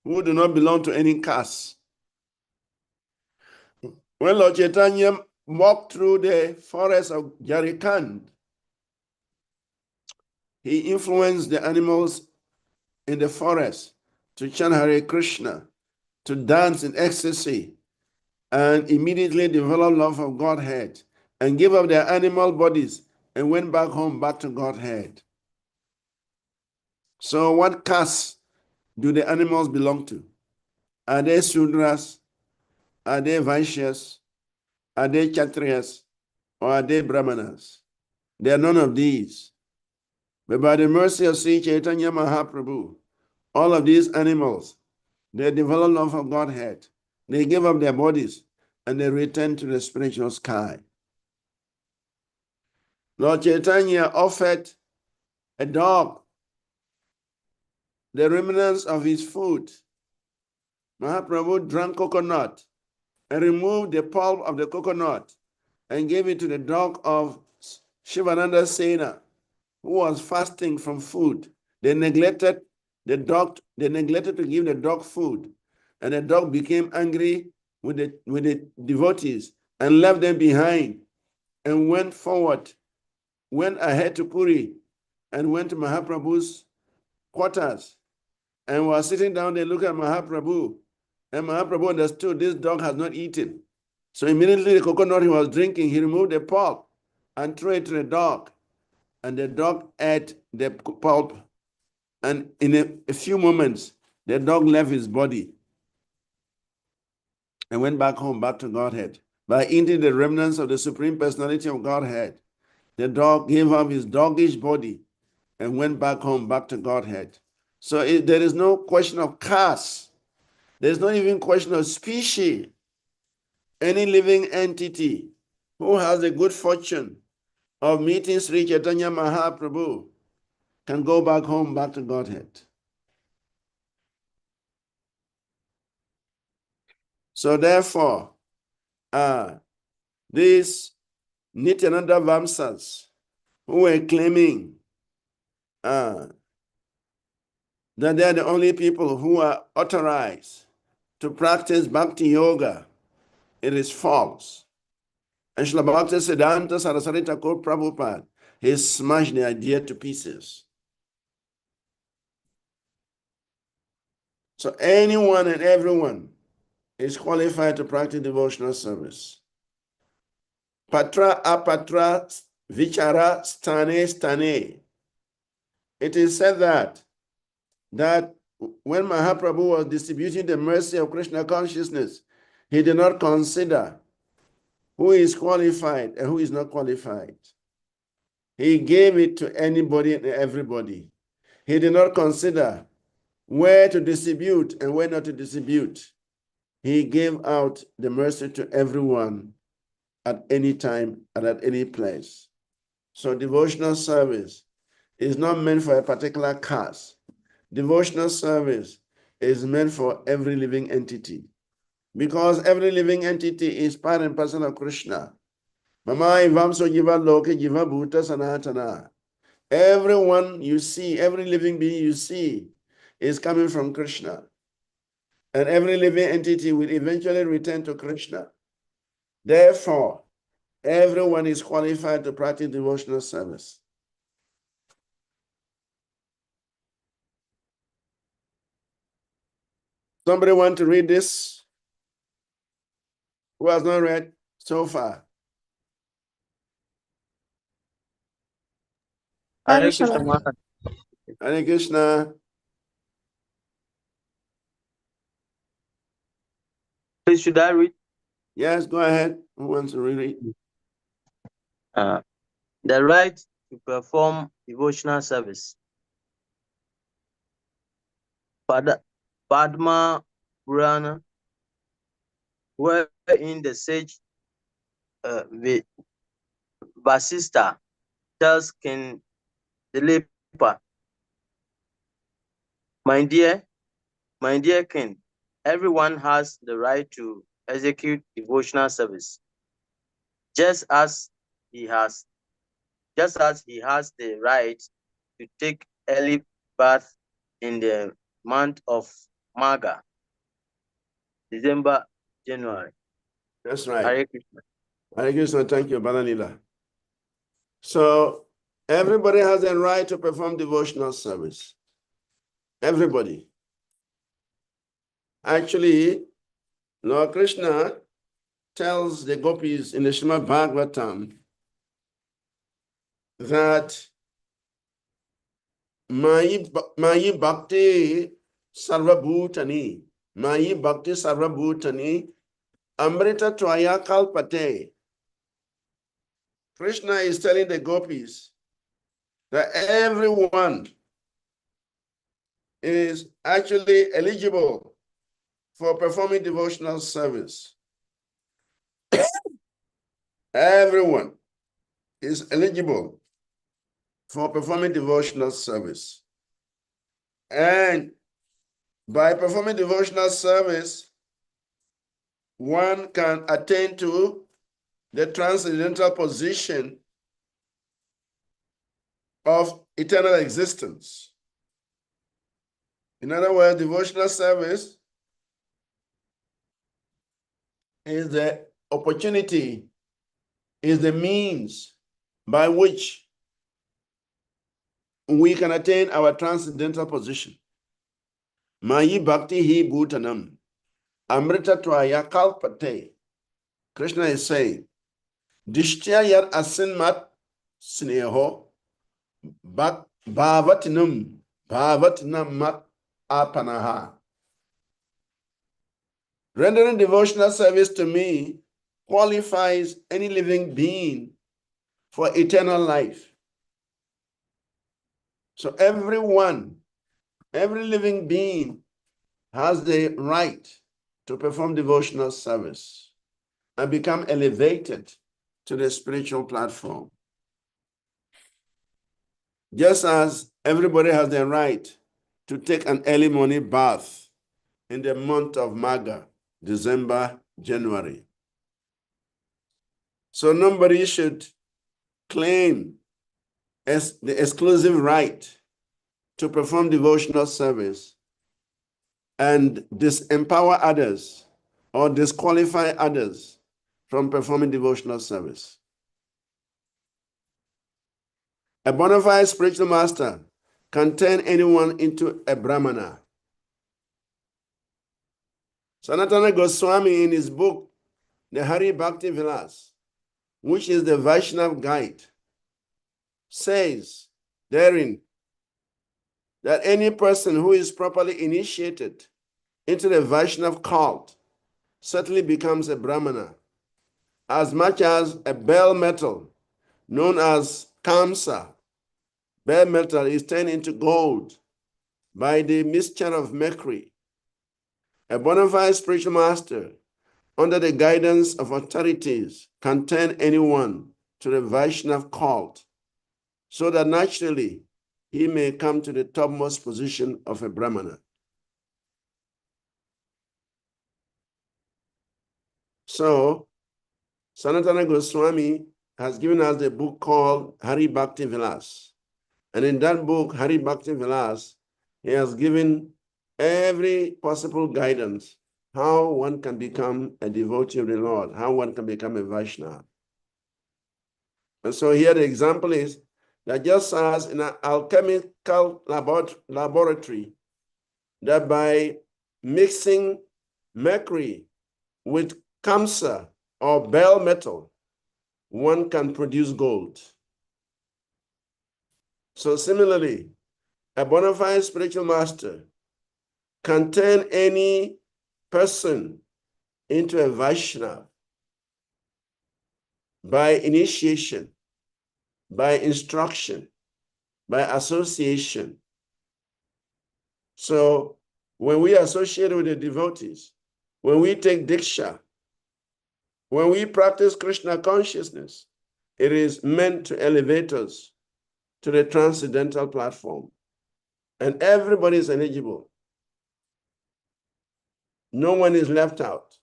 who do not belong to any caste. When Lord Chaitanya walked through the forest of Jharkhand, he influenced the animals in the forest to chant Hare Krishna, to dance in ecstasy, and immediately develop love of Godhead, and give up their animal bodies and went back home, back to Godhead. So what caste do the animals belong to? Are they Sudras? Are they Vaishyas? Are they Kshatriyas? Or are they Brahmanas? They are none of these. But by the mercy of Sri Chaitanya Mahaprabhu, all of these animals, they develop love of Godhead. They give up their bodies and they return to the spiritual sky. Lord Chaitanya offered a dog the remnants of his food. Mahaprabhu drank coconut and removed the pulp of the coconut and gave it to the dog of Shivananda Sena, who was fasting from food. They neglected the dog, they neglected to give the dog food, and the dog became angry with the devotees and left them behind and went ahead to Puri and went to Mahaprabhu's quarters and was sitting down there looking at Mahaprabhu. And Mahaprabhu understood this dog has not eaten. So immediately the coconut he was drinking, he removed the pulp and threw it to the dog. And the dog ate the pulp. And in a few moments, the dog left his body and went back home, back to Godhead. By eating the remnants of the Supreme Personality of Godhead, the dog gave up his doggish body and went back home, back to Godhead. So there is no question of caste. There's not even question of species. Any living entity who has the good fortune of meeting Sri Chaitanya Mahaprabhu can go back home, back to Godhead. So therefore, these Nityananda Vamsas who were claiming that they are the only people who are authorized to practice Bhakti Yoga, it is false. And Srila Bhakti Siddhanta Saraswati Thakur Prabhupada, he smashed the idea to pieces. So anyone and everyone is qualified to practice devotional service. Patra apatra vichara stane. It is said that when Mahaprabhu was distributing the mercy of Krishna consciousness, he did not consider who is qualified and who is not qualified. He gave it to anybody and everybody. He did not consider where to distribute and where not to distribute. He gave out the mercy to everyone at any time and at any place. So devotional service is not meant for a particular caste. Devotional service is meant for every living entity, because every living entity is part and parcel of Krishna. Mama ivamso jiva loke jiva bhuta sanatana. Everyone you see, every living being you see is coming from Krishna. And every living entity will eventually return to Krishna. Therefore, everyone is qualified to practice devotional service. Somebody want to read this? Who has not read so far? Hare Krishna Maharaj. Hare Krishna. Please, should I read? Yes, go ahead. Who wants to read it? The right to perform devotional service. Padma Purana, wherein the sage Vasista tells King Dilepa, my dear king, everyone has the right to execute devotional service, just as he has the right to take early bath in the month of Magha, December, January. That's right. Hare Krishna. Hare Krishna, thank you, Balanila. So everybody has a right to perform devotional service. Everybody. Actually, Lord Krishna tells the gopis in the Srimad Bhagavatam that Mayi Bhakti Sarvabhutani, Mayi Bhakti Sarvabhutani, Amrita Tvaya Kalpate. Krishna is telling the gopis that everyone is actually eligible for performing devotional service. Everyone. is eligible for performing devotional service. And by performing devotional service, one can attain to the transcendental position of eternal existence. In other words, devotional service is the opportunity, is the means by which we can attain our transcendental position. Mayi bhakti hi bhutanam, amrita tvaya kalpate. Krishna is saying, Dishtya yar asin mat sneho, bhavatinam mat apanaha. Rendering devotional service to me qualifies any living being for eternal life. So everyone, every living being has the right to perform devotional service and become elevated to the spiritual platform. Just as everybody has the right to take an early morning bath in the month of Maga, December, January. So nobody should claim as the exclusive right to perform devotional service and disempower others or disqualify others from performing devotional service. A bona fide spiritual master can turn anyone into a brahmana. Sanatana Goswami, in his book, the Hari Bhakti Vilas, which is the Vaishnav guide, says therein that any person who is properly initiated into the Vaishnav cult certainly becomes a brahmana, as much as a bell metal known as kamsa. Bell metal is turned into gold by the mixture of mercury. A bona fide spiritual master, under the guidance of authorities, can turn anyone to the Vaishnav cult, so that naturally he may come to the topmost position of a brahmana. So, Sanatana Goswami has given us a book called Hari Bhakti Vilas. And in that book, Hari Bhakti Vilas, he has given every possible guidance how one can become a devotee of the Lord, how one can become a Vaishnava. And so here the example is that just as in an alchemical laboratory, that by mixing mercury with kamsa or bell metal, one can produce gold. So similarly, a bona fide spiritual master can turn any person into a Vaishnava by initiation, by instruction, by association. So when we associate with the devotees, when we take Diksha, when we practice Krishna consciousness, it is meant to elevate us to the transcendental platform. And everybody is eligible. No one is left out.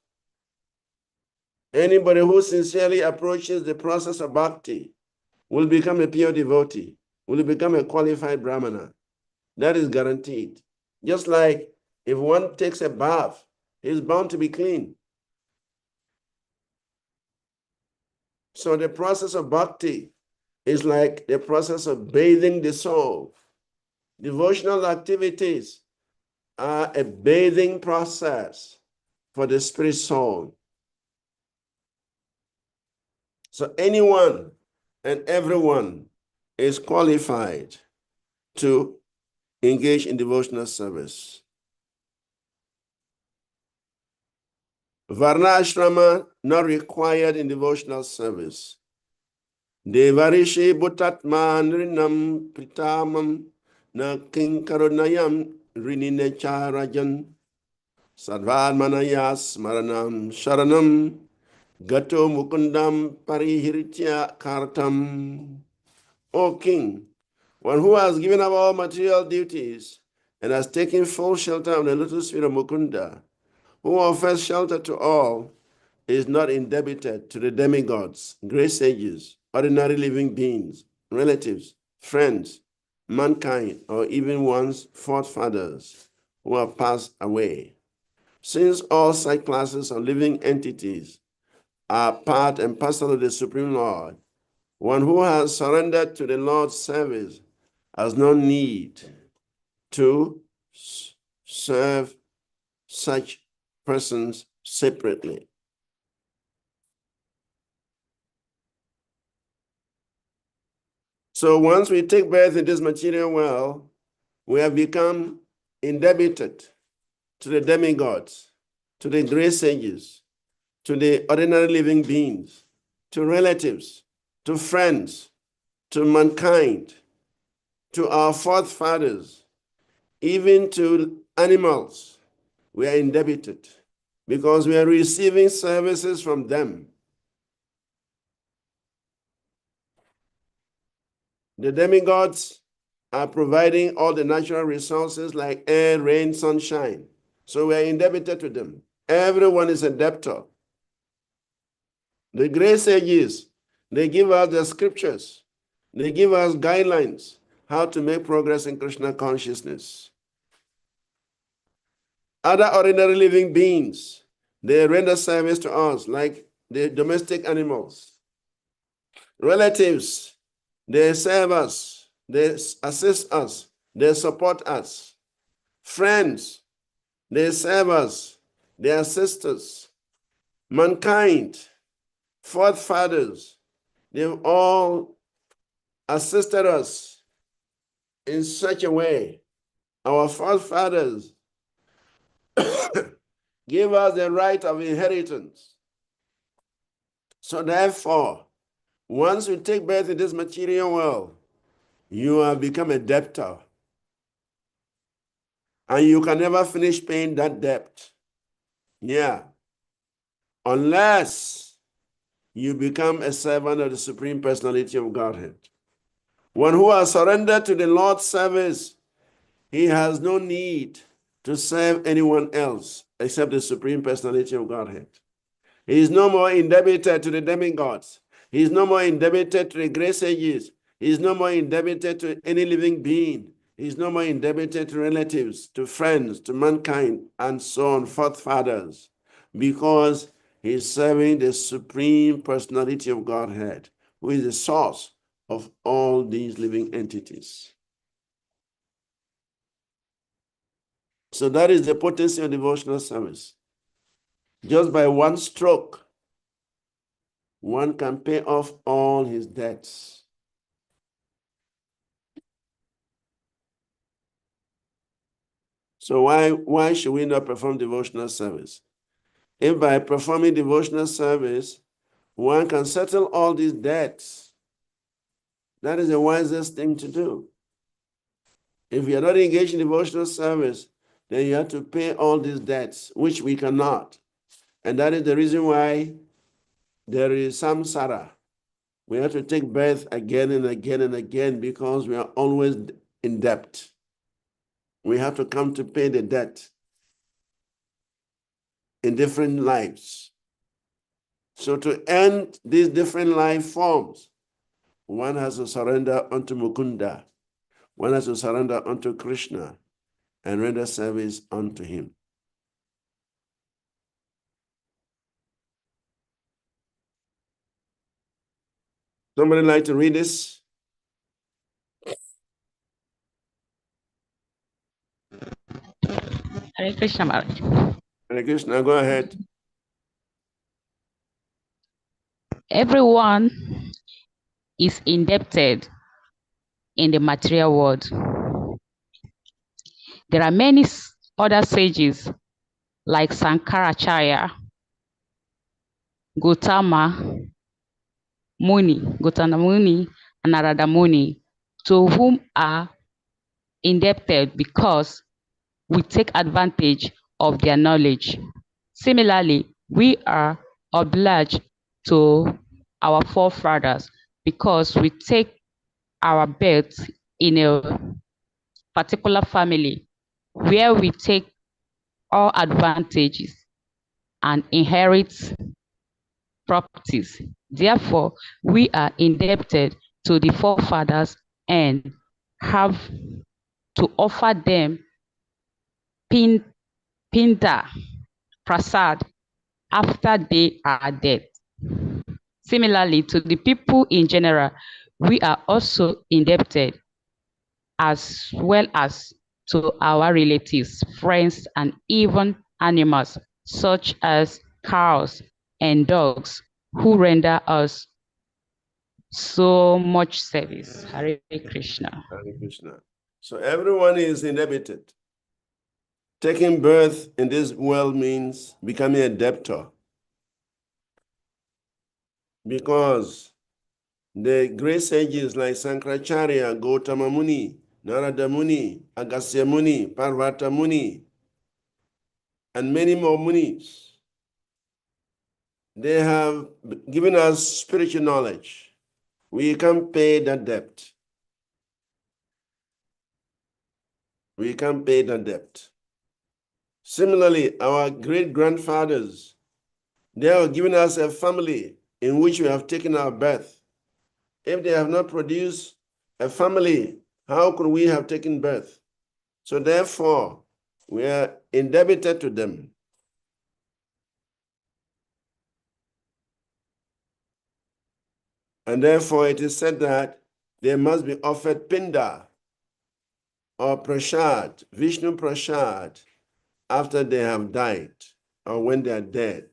Anybody who sincerely approaches the process of bhakti will become a pure devotee, will become a qualified brahmana. That is guaranteed. Just like if one takes a bath, he's bound to be clean. So the process of bhakti is like the process of bathing the soul. Devotional activities are a bathing process for the spirit soul. So anyone and everyone is qualified to engage in devotional service. Varna ashrama not required in devotional service. Devarishi bhutatman rinam pritamam na kinkarunayam rinine charajan sadvad manayas maranam sharanam Gato Mukundam Parihiritia Kartam. O king, one who has given up all material duties and has taken full shelter of the lotus feet of Mukunda, who offers shelter to all, is not indebted to the demigods, great sages, ordinary living beings, relatives, friends, mankind, or even one's forefathers who have passed away. Since all such classes of living entities are part and parcel of the Supreme Lord, one who has surrendered to the Lord's service has no need to serve such persons separately. So once we take birth in this material world, we have become indebted to the demigods, to the great sages, to the ordinary living beings, to relatives, to friends, to mankind, to our forefathers, even to animals. We are indebted because we are receiving services from them. The demigods are providing all the natural resources like air, rain, sunshine. So we are indebted to them. Everyone is a debtor. The great sages, they give us the scriptures. They give us guidelines how to make progress in Krishna consciousness. Other ordinary living beings, they render service to us like the domestic animals. Relatives, they serve us, they assist us, they support us. Friends, they serve us, they assist us. Mankind, forefathers, they've all assisted us in such a way. Our forefathers gave us the right of inheritance. So therefore, once you take birth in this material world, you have become a debtor. And you can never finish paying that debt. Yeah. Unless you become a servant of the Supreme Personality of Godhead. One who has surrendered to the Lord's service, he has no need to serve anyone else except the Supreme Personality of Godhead. He is no more indebted to the demigods. He is no more indebted to the great sages. He is no more indebted to any living being. He is no more indebted to relatives, to friends, to mankind, and so on, forefathers, because he is serving the Supreme Personality of Godhead, who is the source of all these living entities. So that is the potency of devotional service. Just by one stroke, one can pay off all his debts. So why should we not perform devotional service? If by performing devotional service, one can settle all these debts, that is the wisest thing to do. If you are not engaged in devotional service, then you have to pay all these debts, which we cannot. And that is the reason why there is samsara. We have to take birth again and again and again because we are always in debt. We have to come to pay the debt in different lives. So to end these different life forms, one has to surrender unto Mukunda. One has to surrender unto Krishna and render service unto him. Somebody like to read this? Hare Krishna Maharaj. Hare Krishna, go ahead. Everyone is indebted in the material world. There are many other sages like Sankaracharya, Gautama Muni, and Narada Muni, to whom are indebted because we take advantage of their knowledge. Similarly, we are obliged to our forefathers because we take our birth in a particular family where we take all advantages and inherit properties. Therefore, we are indebted to the forefathers and have to offer them pinda, prasad, after they are dead. Similarly, to the people in general, we are also indebted as well as to our relatives, friends, and even animals such as cows and dogs who render us so much service. Hare Krishna. Hare Krishna. So everyone is indebted. Taking birth in this world means becoming a debtor. Because the great sages like Sankaracharya, Gautama Muni, Narada Muni, Agastya Muni, Parvata Muni, and many more munis, they have given us spiritual knowledge. We can pay that debt. We can pay that debt. Similarly, our great-grandfathers, they have given us a family in which we have taken our birth. If they have not produced a family, how could we have taken birth? So therefore, we are indebted to them. And therefore, it is said that they must be offered pinda or prasad, Vishnu prasad, after they have died or when they are dead.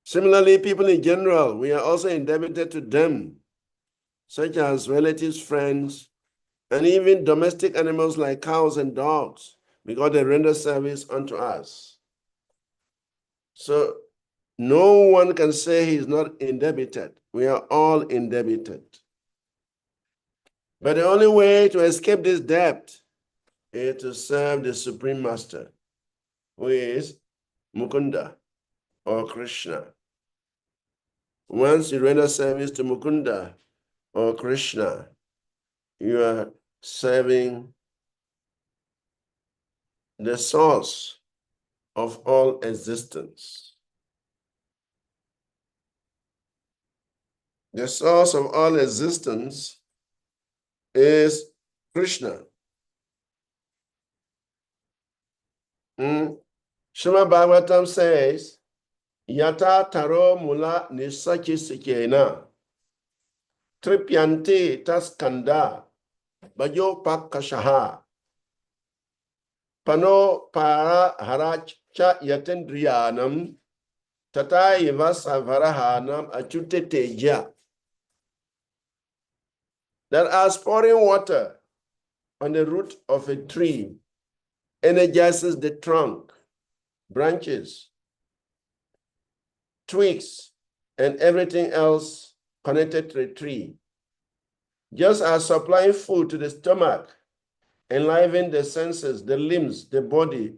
Similarly, people in general, we are also indebted to them, such as relatives, friends, and even domestic animals like cows and dogs, because they render service unto us. So no one can say he is not indebted. We are all indebted. But the only way to escape this debt is to serve the Supreme Master, who is Mukunda or Krishna. Once you render service to Mukunda or Krishna, you are serving the source of all existence. The source of all existence is Krishna. Srimad Bhagavatam says, Yata taro mula nisachi sikena, tripyanti taskanda, bajo pakashaha, pano para haracha yatendriyanam, tata iva savarahanam achute teja. That as pouring water on the root of a tree energizes the trunk, branches, twigs, and everything else connected to the tree. Just as supplying food to the stomach enlivens the senses, the limbs, the body.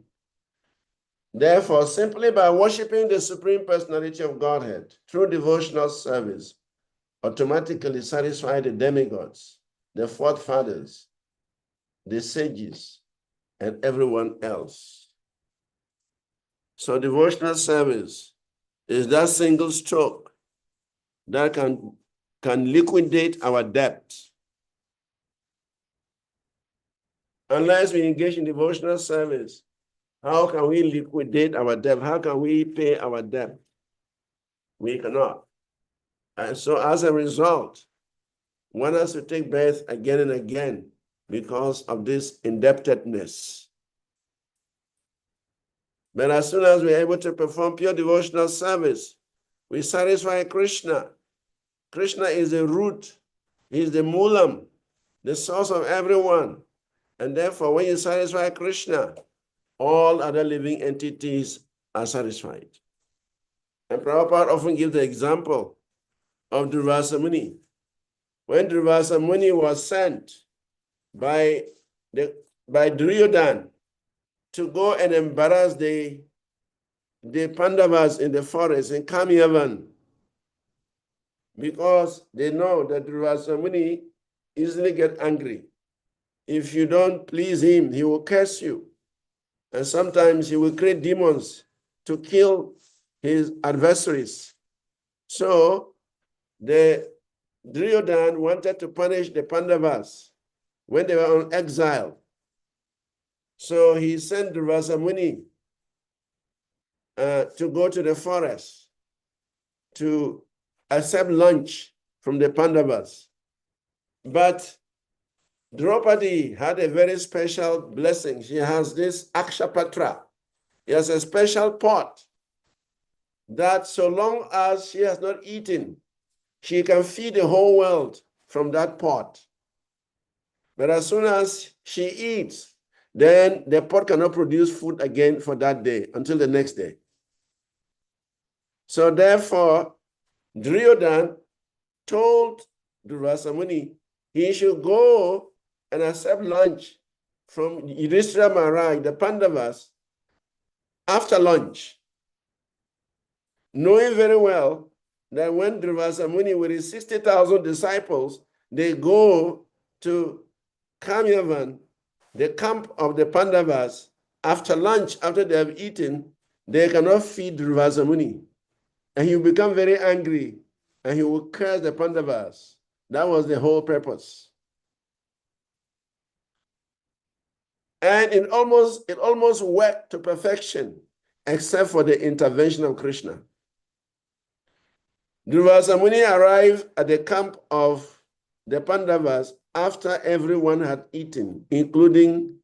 Therefore, simply by worshiping the Supreme Personality of Godhead through devotional service, automatically satisfy the demigods, the forefathers, the sages, and everyone else. So devotional service is that single stroke that can liquidate our debt. Unless we engage in devotional service, how can we liquidate our debt? How can we pay our debt? We cannot. And so as a result, one has to take birth again and again because of this indebtedness. But as soon as we're able to perform pure devotional service, we satisfy Krishna. Krishna is the root, he is the moolam, the source of everyone. And therefore, when you satisfy Krishna, all other living entities are satisfied. And Prabhupada often gives the example of Durvasa Muni. When Durvasa Muni was sent by Duryodhana to go and embarrass the the Pandavas in the forest in Kamyavan, because they know that Durvasa Muni easily get angry. If you don't please him, he will curse you. And sometimes he will create demons to kill his adversaries. So the Duryodhana wanted to punish the Pandavas when they were on exile. So he sent Durvasa Muni to go to the forest to accept lunch from the Pandavas. But Draupadi had a very special blessing. She has this Akshapatra. He has a special pot that so long as she has not eaten, she can feed the whole world from that pot. But as soon as she eats, then the pot cannot produce food again for that day until the next day. So therefore, Duryodhana told Durvasa Muni he should go and accept lunch from Yudhishthira Maharaj, the Pandavas, after lunch, knowing very well that when Durvasa Muni with his 60,000 disciples, they go to Kamyavan, the camp of the Pandavas, after lunch, after they have eaten, they cannot feed Durvasa Muni. And he will become very angry and he will curse the Pandavas. That was the whole purpose. And it almost worked to perfection, except for the intervention of Krishna. Durvasa Muni arrived at the camp of the Pandavas after everyone had eaten, including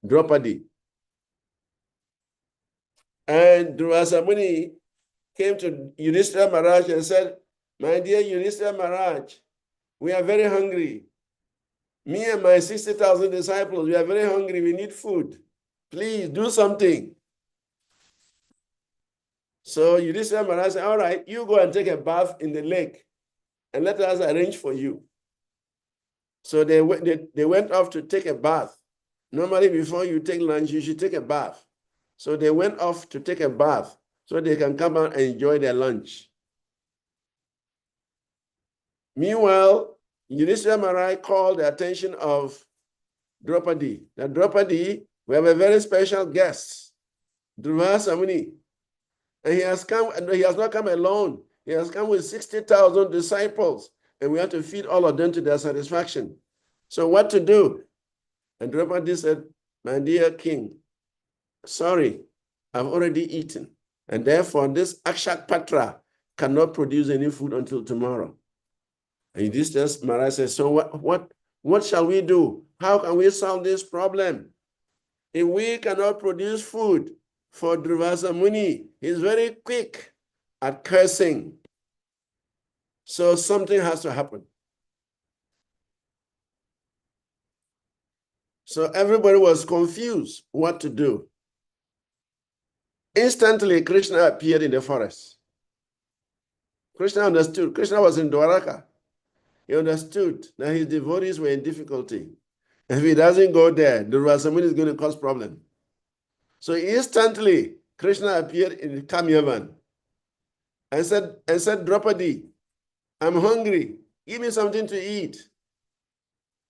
Draupadi. And Durvasa Muni came to Yudhishthira Maharaj and said, "My dear Yudhishthira Maharaj, we are very hungry. Me and my 60,000 disciples, we are very hungry. We need food. Please do something." So Yudhishthira Maharaj said, "All right, you go and take a bath in the lake and let us arrange for you." So they went off to take a bath. Normally, before you take lunch, you should take a bath. So they went off to take a bath so they can come out and enjoy their lunch. Meanwhile, Yudhishthira Maharaj called the attention of Draupadi. That Draupadi, we have a very special guest, Durvasa Muni. And he has not come alone. He has come with 60,000 disciples, and we have to feed all of them to their satisfaction. So what to do? And Draupadi said, "My dear king, sorry, I've already eaten. And therefore, this Akshapatra cannot produce any food until tomorrow." And Yudhishthira Maharaj says, "So what shall we do? How can we solve this problem? If we cannot produce food for Durvasa Muni, he's very quick at cursing. So something has to happen." So everybody was confused what to do. Instantly, Krishna appeared in the forest. Krishna understood. Krishna was in Dwaraka. He understood that his devotees were in difficulty. If he doesn't go there, Durvasa Muni is going to cause problem. So instantly, Krishna appeared in Kamyavan and said, "Draupadi, I'm hungry. Give me something to eat."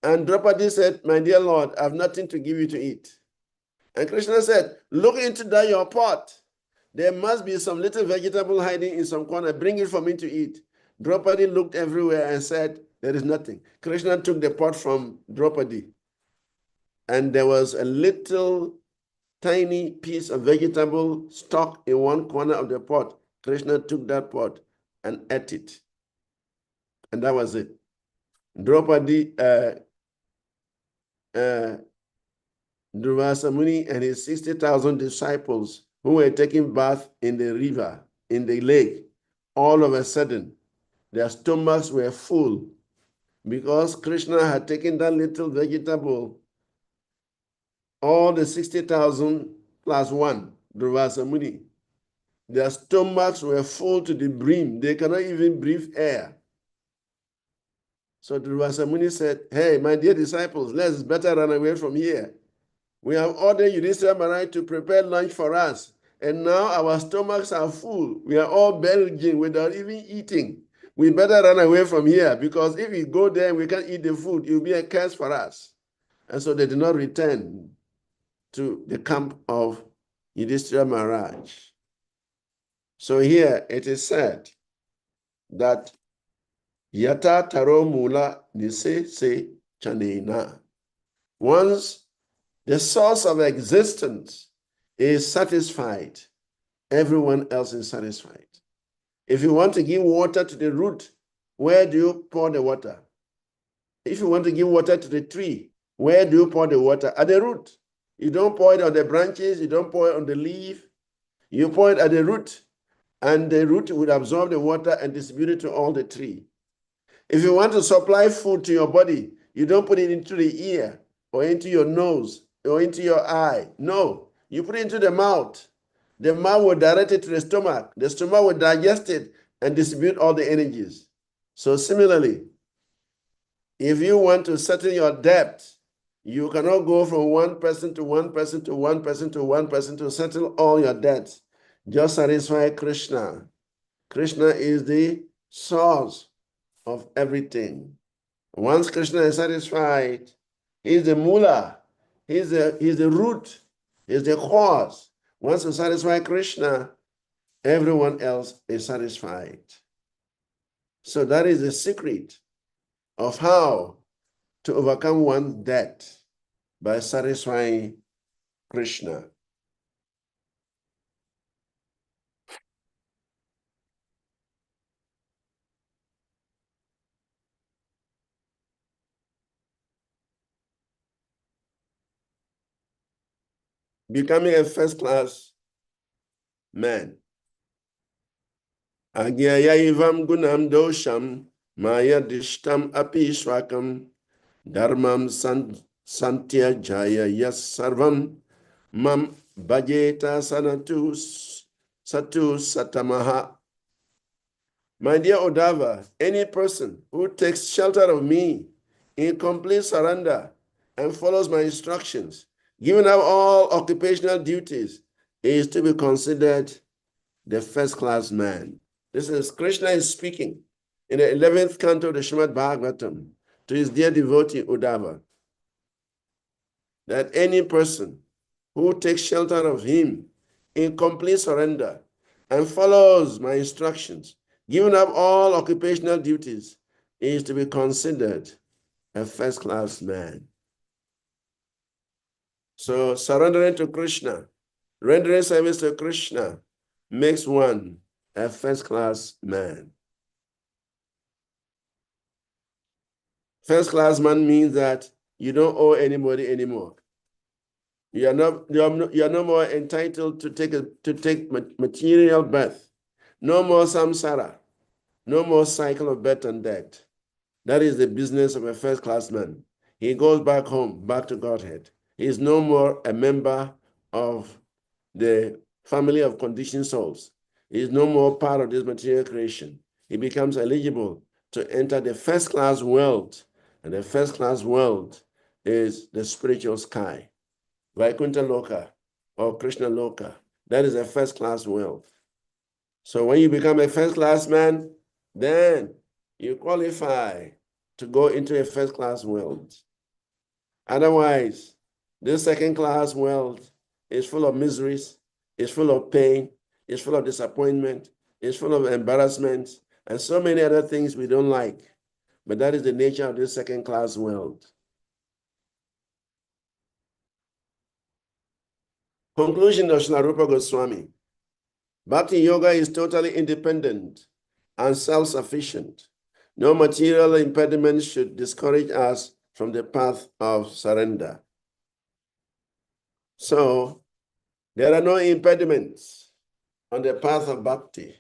And Draupadi said, "My dear Lord, I have nothing to give you to eat." And Krishna said, "Look into that your pot. There must be some little vegetable hiding in some corner. Bring it for me to eat." Draupadi looked everywhere and said, "There is nothing." Krishna took the pot from Draupadi, and there was a little tiny piece of vegetable stuck in one corner of the pot. Krishna took that pot and ate it. And that was it. Draupadi, Durvasa Muni and his 60,000 disciples who were taking bath in the river, in the lake, all of a sudden, their stomachs were full because Krishna had taken that little vegetable, all the 60,000 plus one, Durvasa Muni. Their stomachs were full to the brim. They cannot even breathe air. So Durvasa Muni said, "Hey, my dear disciples, let's better run away from here. We have ordered Yudhishthira Maharaj to prepare lunch for us, and now our stomachs are full. We are all belching without even eating. We better run away from here, because if we go there and we can't eat the food, it will be a curse for us. And so they did not return to the camp of Yudhishthira Maharaj. So here it is said that Yata Taro Mula Nise Se Chanena. Once the source of existence is satisfied, everyone else is satisfied. If you want to give water to the root, where do you pour the water? If you want to give water to the tree, where do you pour the water? At the root. You don't pour it on the branches, you don't pour it on the leaf. You pour it at the root, and the root would absorb the water and distribute it to all the tree. If you want to supply food to your body, you don't put it into the ear or into your nose or into your eye. No, you put it into the mouth. The mouth will direct it to the stomach. The stomach will digest it and distribute all the energies. So similarly, if you want to settle your debt, you cannot go from one person to one person to one person to one person to settle all your debts. Just satisfy Krishna. Krishna is the source of everything. Once Krishna is satisfied, he's the mula, he's the root, he's the cause. Once you satisfy Krishna, everyone else is satisfied. So that is the secret of how to overcome one's debt, by satisfying Krishna. Becoming a first-class man. Agyayaivam gunam dosham maya dishtam api swakam dharmam santya jaya yas sarvam mam bhajeta sanatu satu satamaha. My dear Uddhava, any person who takes shelter of me in complete surrender and follows my instructions, giving up all occupational duties, is to be considered the first-class man. This is Krishna is speaking in the 11th canto of the Srimad Bhagavatam to his dear devotee Uddhava, that any person who takes shelter of him in complete surrender and follows my instructions, giving up all occupational duties, is to be considered a first-class man. So surrendering to Krishna, rendering service to Krishna, makes one a first-class man. First-class man means that you don't owe anybody anymore. You are no more entitled to take material birth. No more samsara. No more cycle of birth and death. That is the business of a first-class man. He goes back home, back to Godhead. He is no more a member of the family of conditioned souls. He is no more part of this material creation. He becomes eligible to enter the first-class world, and the first-class world is the spiritual sky, Vaikuntha Loka or Krishna Loka. That is a first-class world. So when you become a first-class man, then you qualify to go into a first-class world. Otherwise, this second-class world is full of miseries, is full of pain, is full of disappointment, is full of embarrassment, and so many other things we don't like. But that is the nature of this second-class world. Conclusion of Srila Rupa Goswami. Bhakti yoga is totally independent and self-sufficient. No material impediment should discourage us from the path of surrender. So, there are no impediments on the path of bhakti.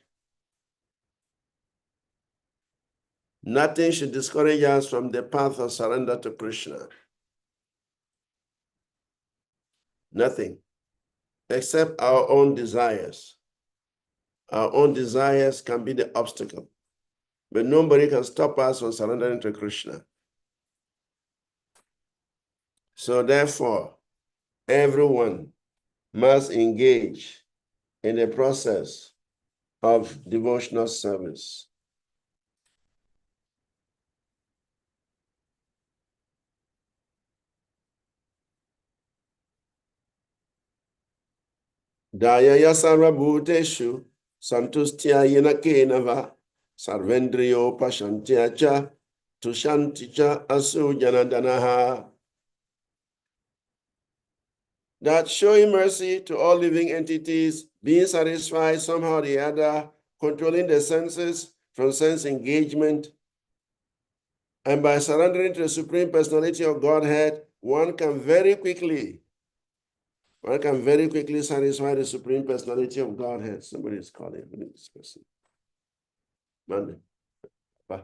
Nothing should discourage us from the path of surrender to Krishna. Nothing, except our own desires. Our own desires can be the obstacle, but nobody can stop us from surrendering to Krishna. So therefore, everyone must engage in the process of devotional service. Daya yasara bhuteshu santustya yena kenava sarvendriyo pashantya cha tushanticha asu janadanaha. That showing mercy to all living entities, being satisfied somehow or the other, controlling the senses from sense engagement, and by surrendering to the Supreme Personality of Godhead, one can very quickly satisfy the Supreme Personality of Godhead. Somebody is calling this person. Monday. Bye.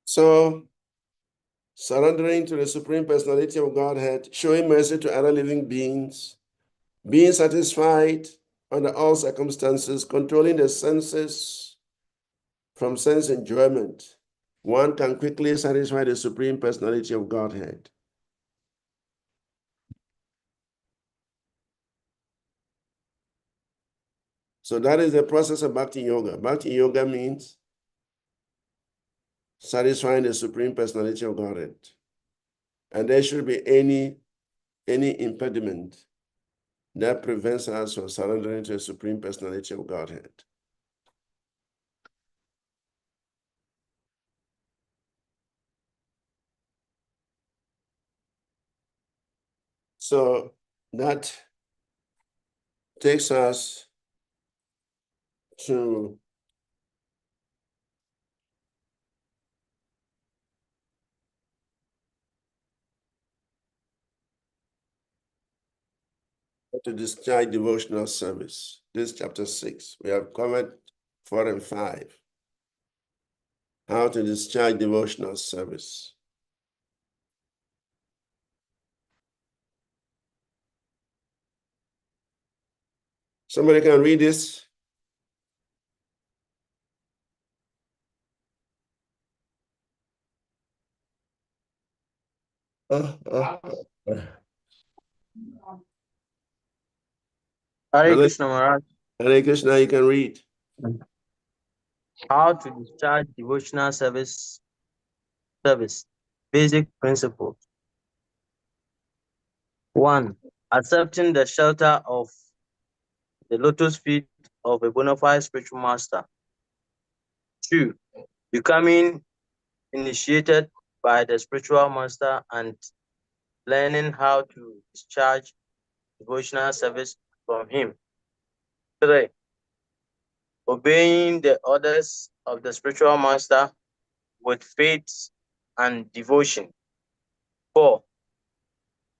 So, surrendering to the Supreme Personality of Godhead, showing mercy to other living beings, being satisfied under all circumstances, controlling the senses from sense enjoyment, one can quickly satisfy the Supreme Personality of Godhead. So that is the process of Bhakti Yoga. Bhakti Yoga means satisfying the Supreme Personality of Godhead. And there should be any impediment that prevents us from surrendering to the Supreme Personality of Godhead. So that takes us to discharge devotional service. This is chapter 6. We have covered 4 and 5. How to discharge devotional service. Somebody can read this? Hare Krishna Maharaj. Hare Krishna, you can read. How to discharge devotional service. Basic principles. 1. Accepting the shelter of the lotus feet of a bona fide spiritual master. 2. Becoming initiated by the spiritual master and learning how to discharge devotional service from him. 3. Obeying the orders of the spiritual master with faith and devotion. 4.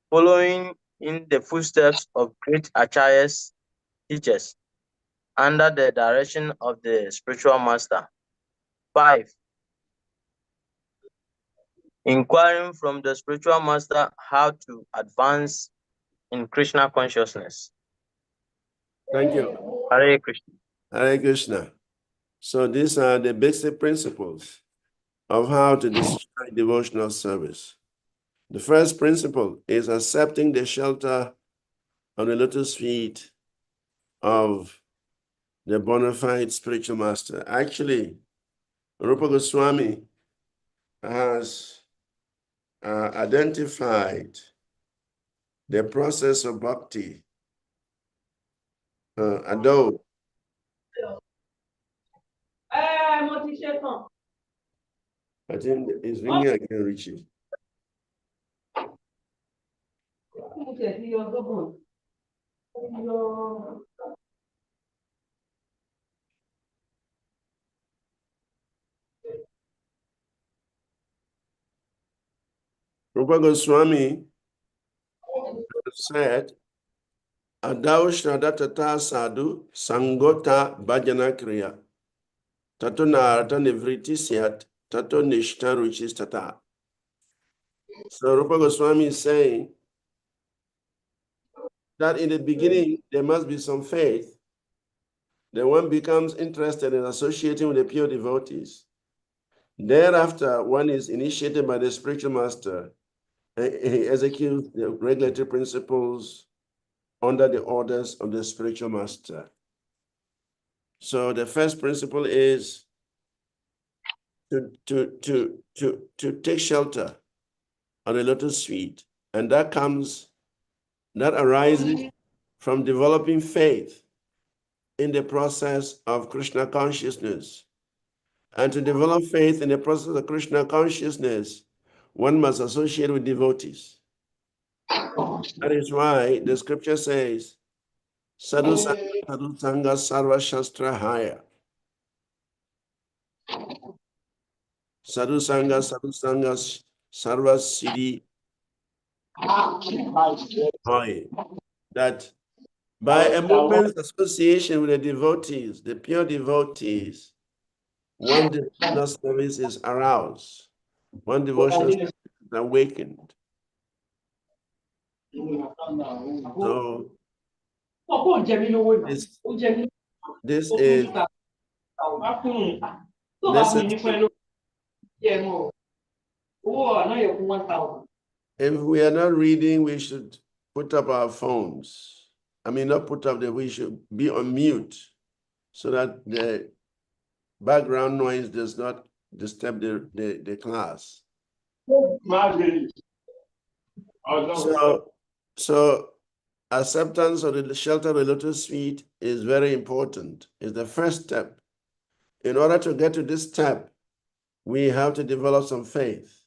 Following in the footsteps of great acharyas, teachers, under the direction of the spiritual master. 5. Inquiring from the spiritual master how to advance in Krishna consciousness. Thank you. Hare Krishna. Hare Krishna. So these are the basic principles of how to discharge devotional service. The first principle is accepting the shelter of the lotus feet of the bona fide spiritual master. Actually, Rupa Goswami has identified the process of bhakti. Although I think it's ringing again, Richie. Rupa Goswami said, Adau Shradatata Sadhu Sangota Bhajana Kriya. Tato Narata Nivriti Syat, Tato Nishta Ruchistata. So Rupa Goswami is saying that in the beginning, there must be some faith then one becomes interested in associating with the pure devotees. Thereafter, one is initiated by the spiritual master. He executes the regulatory principles under the orders of the spiritual master. So the first principle is to take shelter on the lotus feet, and that arises from developing faith in the process of Krishna consciousness. And to develop faith in the process of Krishna consciousness, one must associate with devotees. That is why the scripture says, Sadhu Sangha Sarva Shastra Haya. Sadhu Sangha Sarva Siddhi Haya. That by a moment's association with the devotees, the pure devotees, one devotional service is aroused, one devotional service is awakened. So this is necessary. If we are not reading, we should put up our phones. I mean, not put up we should be on mute so that the background noise does not disturb the class. So acceptance of the shelter of the lotus feet is very important. It's the first step. In order to get to this step, we have to develop some faith.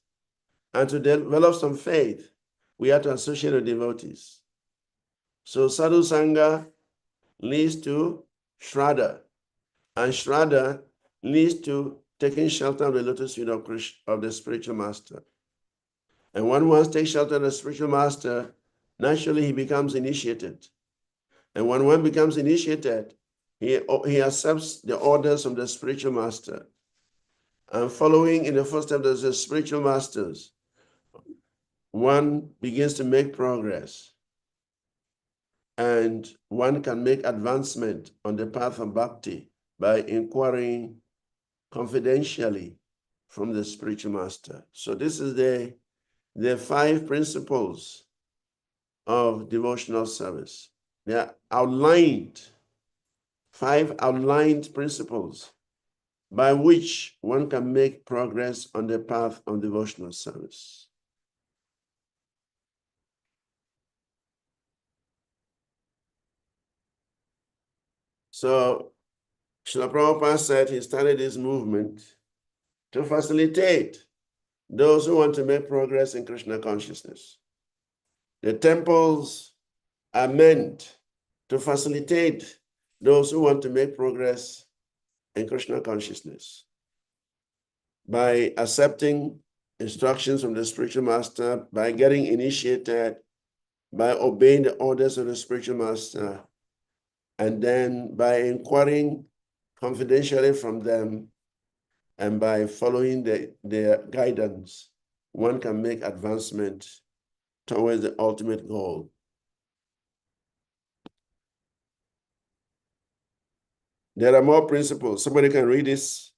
And to develop some faith, we have to associate with devotees. So Sadhu Sangha leads to Shraddha, and Shraddha leads to taking shelter of the lotus feet of the spiritual master. And when one takes shelter of the spiritual master, naturally he becomes initiated. And when one becomes initiated, he accepts the orders from the spiritual master. And following in the footsteps of the spiritual masters, one begins to make progress. And one can make advancement on the path of bhakti by inquiring confidentially from the spiritual master. So this is the 5 principles of devotional service. They are outlined, 5 outlined principles by which one can make progress on the path of devotional service. So Srila Prabhupada said he started this movement to facilitate those who want to make progress in Krishna consciousness. The temples are meant to facilitate those who want to make progress in Krishna consciousness by accepting instructions from the spiritual master, by getting initiated, by obeying the orders of the spiritual master, and then by inquiring confidentially from them, and by following their guidance, one can make advancement towards the ultimate goal. There are more principles. Somebody can read this.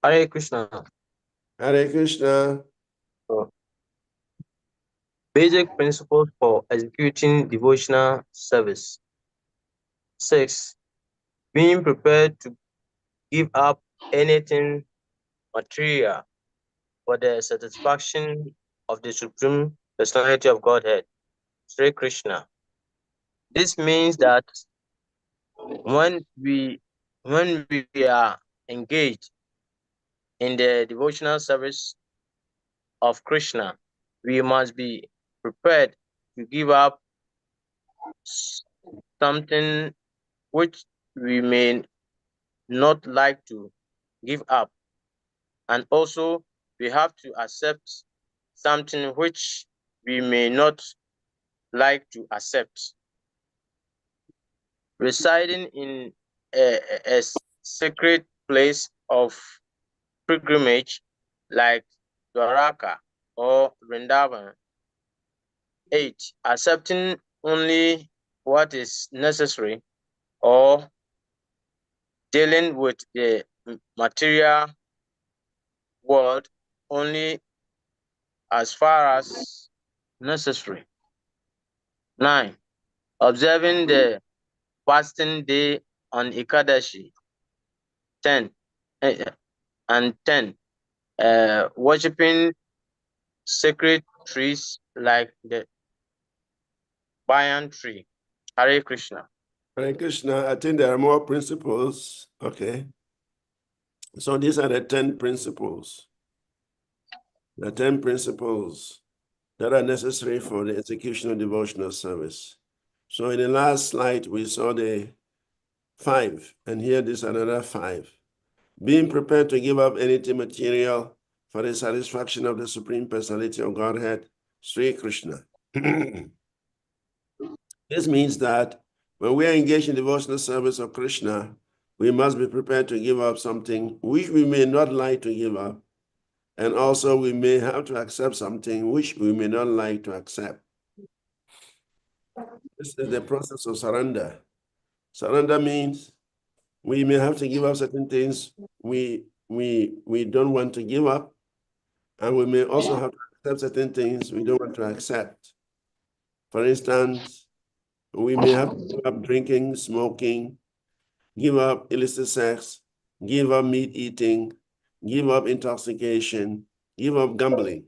Hare Krishna. Hare Krishna. Basic principles for executing devotional service. 6. Being prepared to give up anything material for the satisfaction of the Supreme Personality of Godhead, Sri Krishna. This means that when we are engaged in the devotional service of Krishna, we must be prepared to give up something which we may not like to give up. And also, we have to accept something which we may not like to accept. residing in a sacred place of pilgrimage like Dwaraka or Vrindavan. 8. Accepting only what is necessary or dealing with the material world only as far as necessary. 9. Observing the fasting day on Ekadashi. 10. And 10. Worshipping sacred trees like the banyan tree. Hare Krishna. Hare Krishna, I think there are more principles. Okay. So these are the 10 principles. The 10 principles that are necessary for the execution of devotional service. So in the last slide, we saw the 5, and here this another 5. Being prepared to give up anything material for the satisfaction of the Supreme Personality of Godhead, Sri Krishna. This means that when we are engaged in devotional service of Krishna, we must be prepared to give up something which we may not like to give up. And also we may have to accept something which we may not like to accept. This is the process of surrender. Surrender means we may have to give up certain things we don't want to give up, and we may also have to accept certain things we don't want to accept. For instance, we may have to give up drinking, smoking, give up illicit sex, give up meat eating, give up intoxication, give up gambling.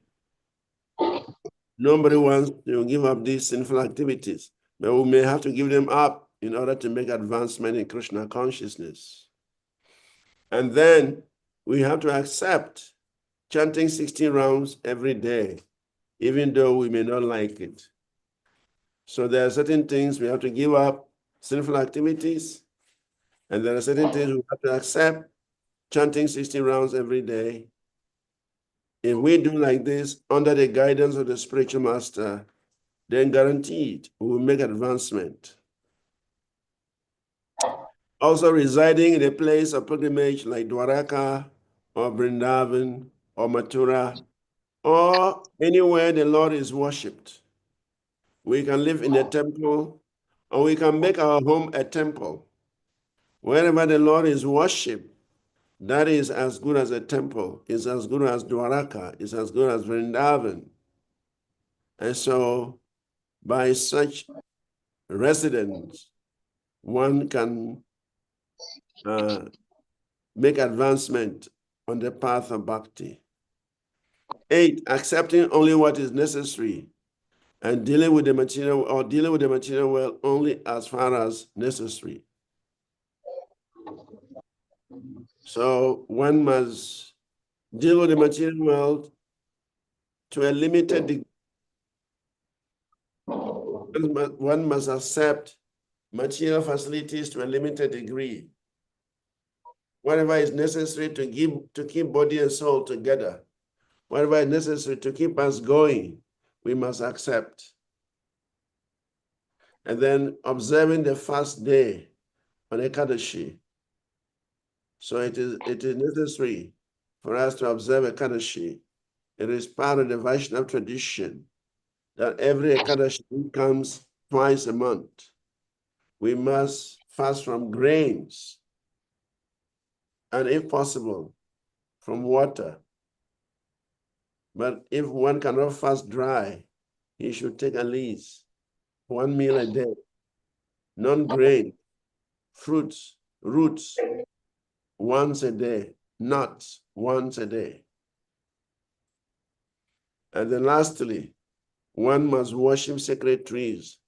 Nobody wants to give up these sinful activities, but we may have to give them up in order to make advancement in Krishna consciousness. And then we have to accept chanting 16 rounds every day, even though we may not like it. So there are certain things we have to give up, sinful activities, and there are certain things we have to accept, chanting 16 rounds every day. If we do like this under the guidance of the spiritual master, then guaranteed we will make advancement. Also residing in a place of pilgrimage like Dwaraka or Vrindavan or Mathura or anywhere the Lord is worshipped. We can live in a temple or we can make our home a temple. Wherever the Lord is worshipped, that is as good as a temple, is as good as Dwaraka, is as good as Vrindavan. And so by such residence, one can make advancement on the path of bhakti. 8, accepting only what is necessary and dealing with the material world only as far as necessary. So one must deal with the material world to a limited degree. One must accept material facilities to a limited degree. Whatever is necessary to keep body and soul together, whatever is necessary to keep us going, we must accept. And then observing the fast day on Ekadashi. So it is necessary for us to observe Ekadashi. It is part of the Vaishnava tradition that every Ekadashi comes twice a month. We must fast from grains and, if possible, from water. But if one cannot fast dry, he should take at least 1 meal a day, non-grain, fruits, roots, once a day, nuts once a day. And then lastly, one must worship sacred trees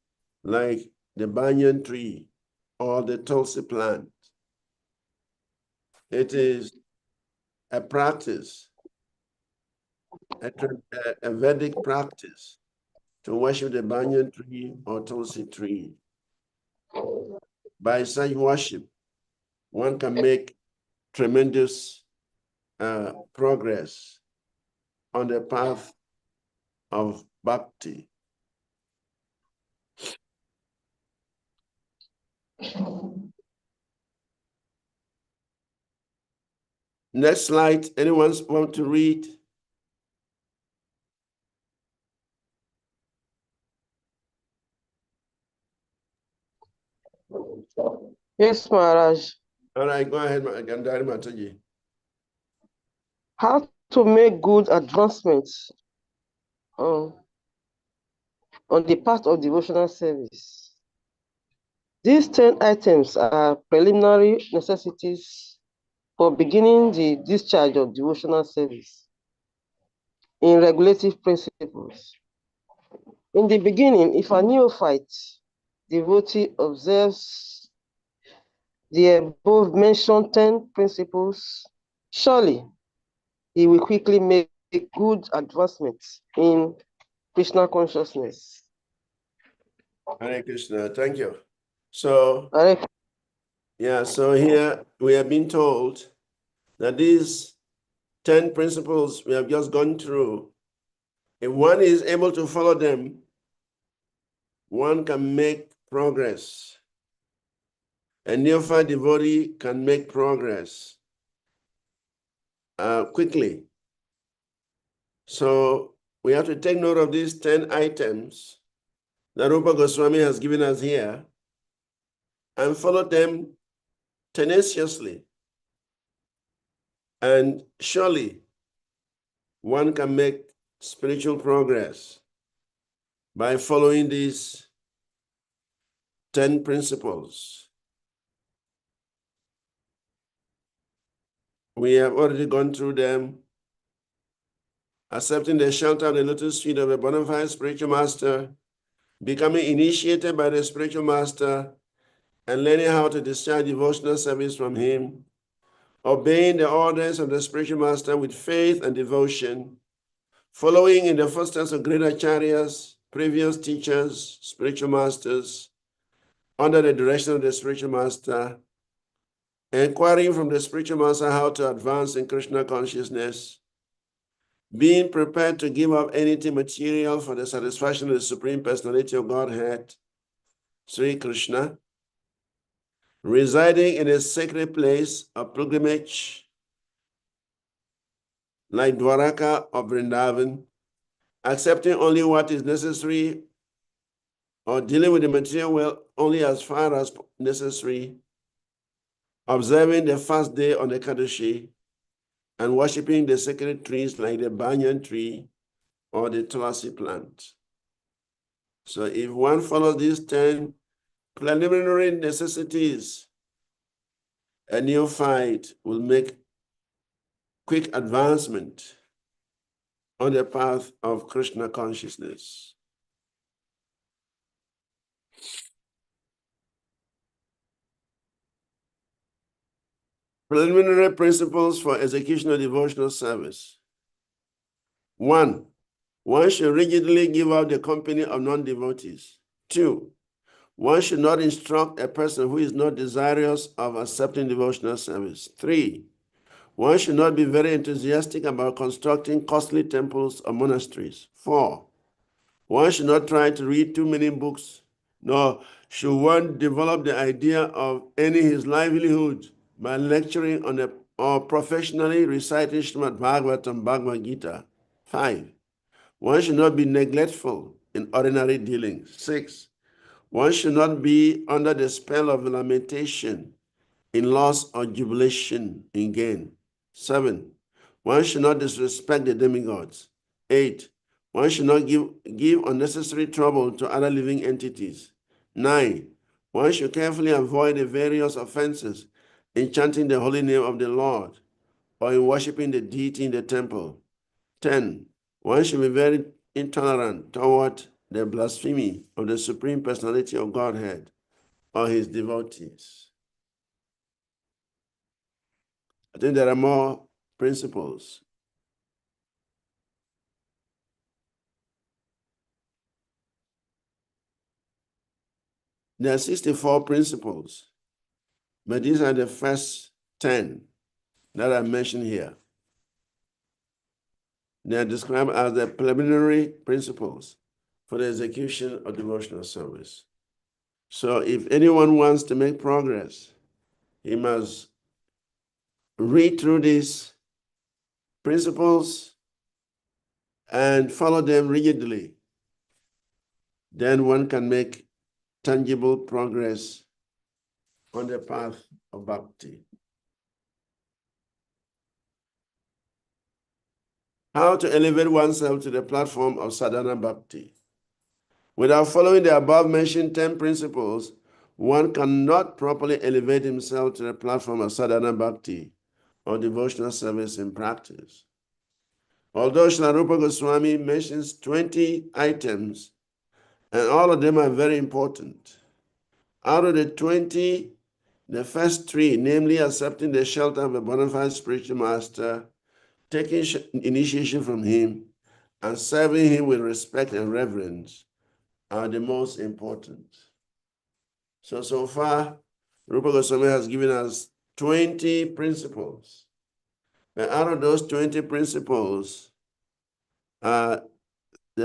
like the banyan tree or the tulsi plant. It is a practice, a Vedic practice to worship the banyan tree or tulsi tree. By such worship, one can make tremendous progress on the path of bhakti. Next slide. Anyone want to read? Yes, Maharaj. All right, go ahead, Gandhari Mataji. How to make good advancements on the path of devotional service. These 10 items are preliminary necessities for beginning the discharge of devotional service in regulative principles. In the beginning, if a neophyte devotee observes the above mentioned 10 principles, surely he will quickly make good advancements in Krishna consciousness. Hare Krishna, thank you. So, Hare yeah, so here we have been told that these 10 principles we have just gone through, if one is able to follow them, one can make progress. A neophyte devotee can make progress quickly. So we have to take note of these 10 items that Rupa Goswami has given us here and follow them tenaciously. And surely one can make spiritual progress by following these 10 principles. We have already gone through them. Accepting the shelter of the lotus feet of a bona fide spiritual master, becoming initiated by the spiritual master, and learning how to discharge devotional service from him, obeying the orders of the spiritual master with faith and devotion, following in the footsteps of great acharyas, previous teachers, spiritual masters, under the direction of the spiritual master, inquiring from the spiritual master how to advance in Krishna consciousness, being prepared to give up anything material for the satisfaction of the Supreme Personality of Godhead, Sri Krishna, residing in a sacred place of pilgrimage like Dwaraka or Vrindavan, accepting only what is necessary or dealing with the material world only as far as necessary, observing the fast day on Ekadashi, and worshiping the sacred trees like the banyan tree or the tulasi plant. So if one follows these 10 preliminary necessities, a neophyte will make quick advancement on the path of Krishna consciousness. Preliminary principles for execution of devotional service. 1, one should rigidly give up the company of non-devotees. 2, one should not instruct a person who is not desirous of accepting devotional service. 3, one should not be very enthusiastic about constructing costly temples or monasteries. 4, one should not try to read too many books, nor should one develop the idea of earning his livelihood by lecturing on or professionally reciting Srimad Bhagavatam, Bhagavad Gita. 5, one should not be neglectful in ordinary dealings. 6, one should not be under the spell of lamentation in loss or jubilation in gain. 7, one should not disrespect the demigods. 8, one should not give unnecessary trouble to other living entities. 9, one should carefully avoid the various offenses in chanting the holy name of the Lord or in worshiping the deity in the temple. 10, one should be very intolerant toward the blasphemy of the Supreme Personality of Godhead or his devotees. I think there are more principles. There are 64 principles, but these are the first 10 that I mentioned here. They are described as the preliminary principles for the execution of devotional service. So if anyone wants to make progress, he must read through these principles and follow them rigidly. Then one can make tangible progress on the path of bhakti. How to elevate oneself to the platform of sadhana bhakti. Without following the above-mentioned 10 principles, one cannot properly elevate himself to the platform of sadhana bhakti or devotional service in practice. Although Srila Rupa Goswami mentions 20 items, and all of them are very important. Out of the 20, the first 3, namely accepting the shelter of a bona fide spiritual master, taking initiation from him, and serving him with respect and reverence, are the most important. So far, Rupa Goswami has given us 20 principles. And out of those 20 principles, the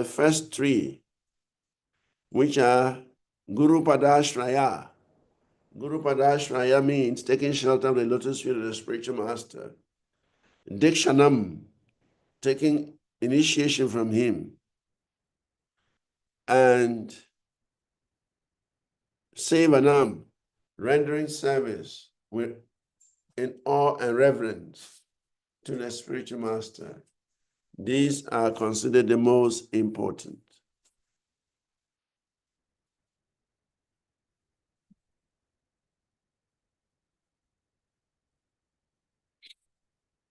first 3, which are Guru Padashraya. Guru Padashraya means taking shelter of the lotus feet of the spiritual master. Dikshanam, taking initiation from him. And Sevanam, rendering service in awe and reverence to the spiritual master. These are considered the most important.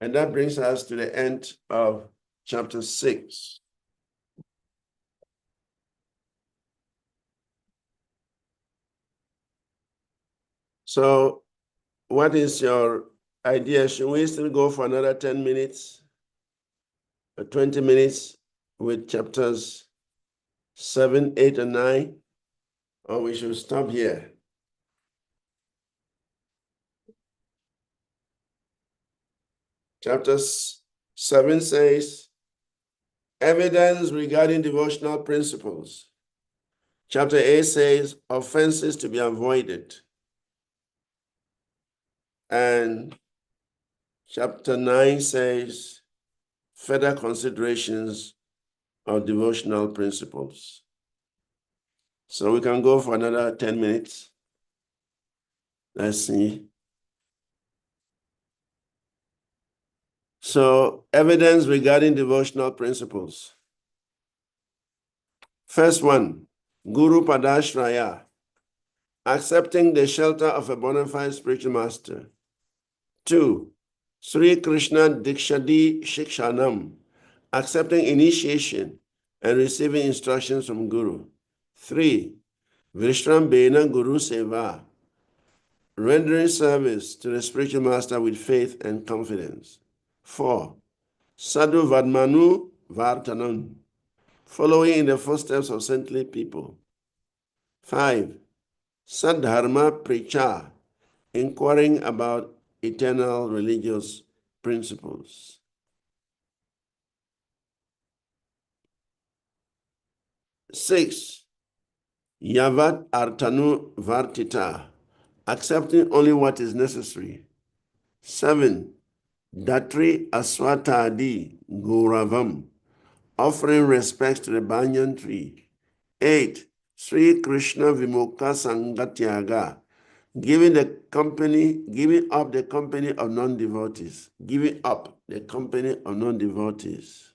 And that brings us to the end of chapter 6. So, what is your idea? Should we still go for another 10 minutes or 20 minutes with chapters 7, 8, and 9? Or we should stop here? Chapter 7 says, evidence regarding devotional principles. Chapter 8 says, offenses to be avoided. And chapter 9 says, further considerations of devotional principles. So we can go for another 10 minutes. Let's see. So, evidence regarding devotional principles. First one, Guru Padashraya, accepting the shelter of a bona fide spiritual master. 2, Sri Krishna Dikshadi Shikshanam, accepting initiation and receiving instructions from Guru. 3, Vishrambena Bena Guru Seva, rendering service to the spiritual master with faith and confidence. 4, Sadhu Vadmanu Vartanam, following in the footsteps of saintly people. 5, Sadharma Precha, inquiring about eternal religious principles. 6, Yavat Artanu Vartita, accepting only what is necessary. 7, Datri Aswatadi Gauravam, offering respects to the banyan tree. 8, Sri Krishna Vimukha Sangatyaga, giving up the company of non-devotees. Giving up the company of non-devotees.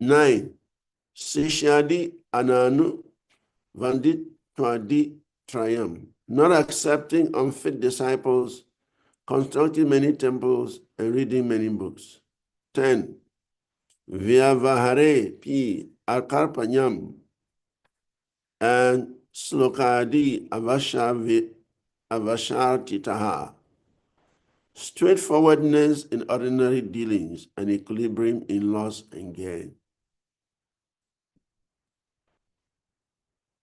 9, Sishyadi Ananu Vandit Twadi Trayam, not accepting unfit disciples, constructing many temples, and reading many books. 10, Vyavahare P. Akarpanyam and Slokadi Avashartitaha, straightforwardness in ordinary dealings and equilibrium in loss and gain.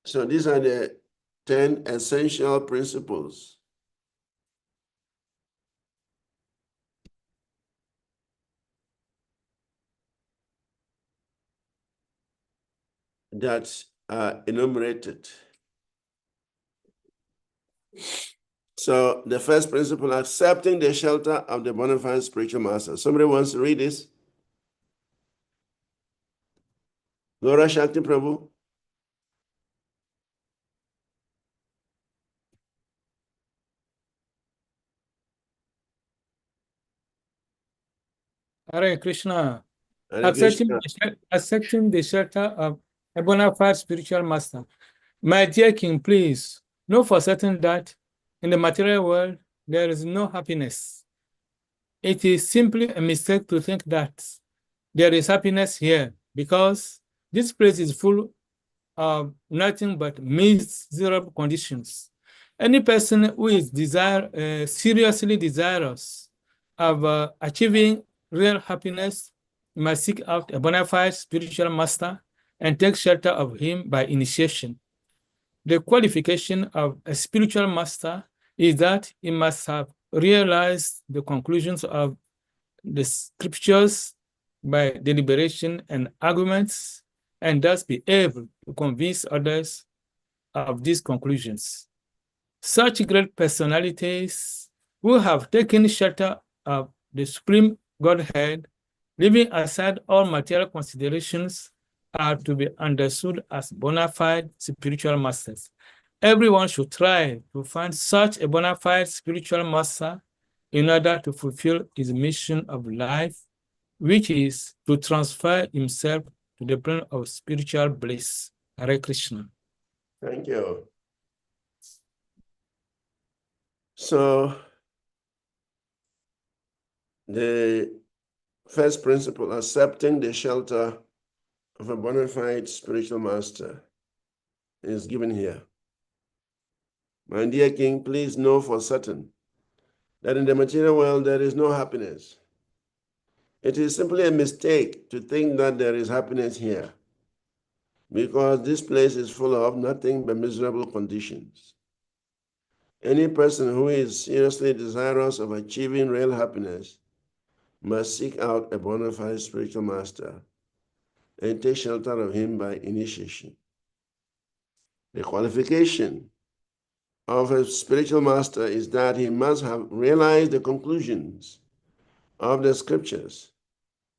So these are the 10 essential principles. that are enumerated. So the first principle, accepting the shelter of the bona fide spiritual master. Somebody wants to read this? Laura Shakti Prabhu. Hare Krishna. Hare Accepting Krishna. accepting the shelter of a bona fide spiritual master. My dear King, please know for certain that in the material world, there is no happiness. It is simply a mistake to think that there is happiness here because this place is full of nothing but miserable conditions. Any person who is seriously desirous of achieving real happiness must seek out a bona fide spiritual master and take shelter of him by initiation. The qualification of a spiritual master is that he must have realized the conclusions of the scriptures by deliberation and arguments, and thus be able to convince others of these conclusions. Such great personalities who have taken shelter of the Supreme Godhead, leaving aside all material considerations, are to be understood as bona fide spiritual masters. Everyone should try to find such a bona fide spiritual master in order to fulfill his mission of life, which is to transfer himself to the plane of spiritual bliss. Hare Krishna. Thank you. So the first principle, accepting the shelter of a bona fide spiritual master, is given here. My dear King, please know for certain that in the material world there is no happiness. It is simply a mistake to think that there is happiness here, because this place is full of nothing but miserable conditions. Any person who is seriously desirous of achieving real happiness must seek out a bona fide spiritual master and take shelter of him by initiation. The qualification of a spiritual master is that he must have realized the conclusions of the scriptures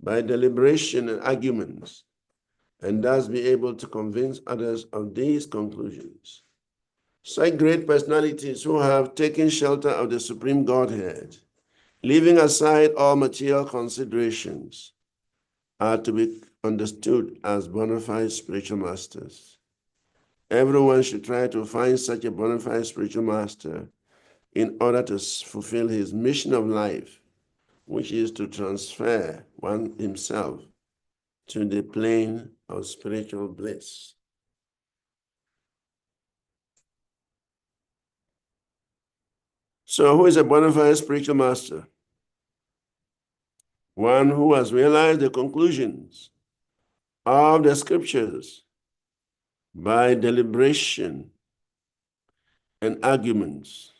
by deliberation and arguments, and thus be able to convince others of these conclusions. Such great personalities who have taken shelter of the Supreme Godhead, leaving aside all material considerations, are to be understood as bona fide spiritual masters. Everyone should try to find such a bona fide spiritual master in order to fulfill his mission of life, which is to transfer one himself to the plane of spiritual bliss. So who is a bona fide spiritual master? One who has realized the conclusions of the scriptures by deliberation and arguments,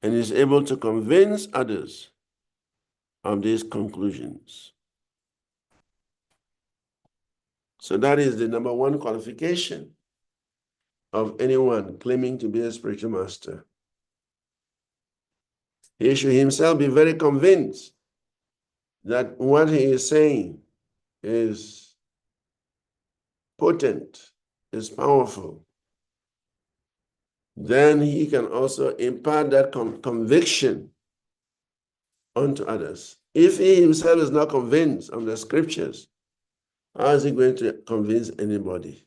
and is able to convince others of these conclusions. So that is the number one qualification of anyone claiming to be a spiritual master. He should himself be very convinced that what he is saying is potent, is powerful. Then he can also impart that conviction onto others. If he himself is not convinced of the scriptures, how is he going to convince anybody?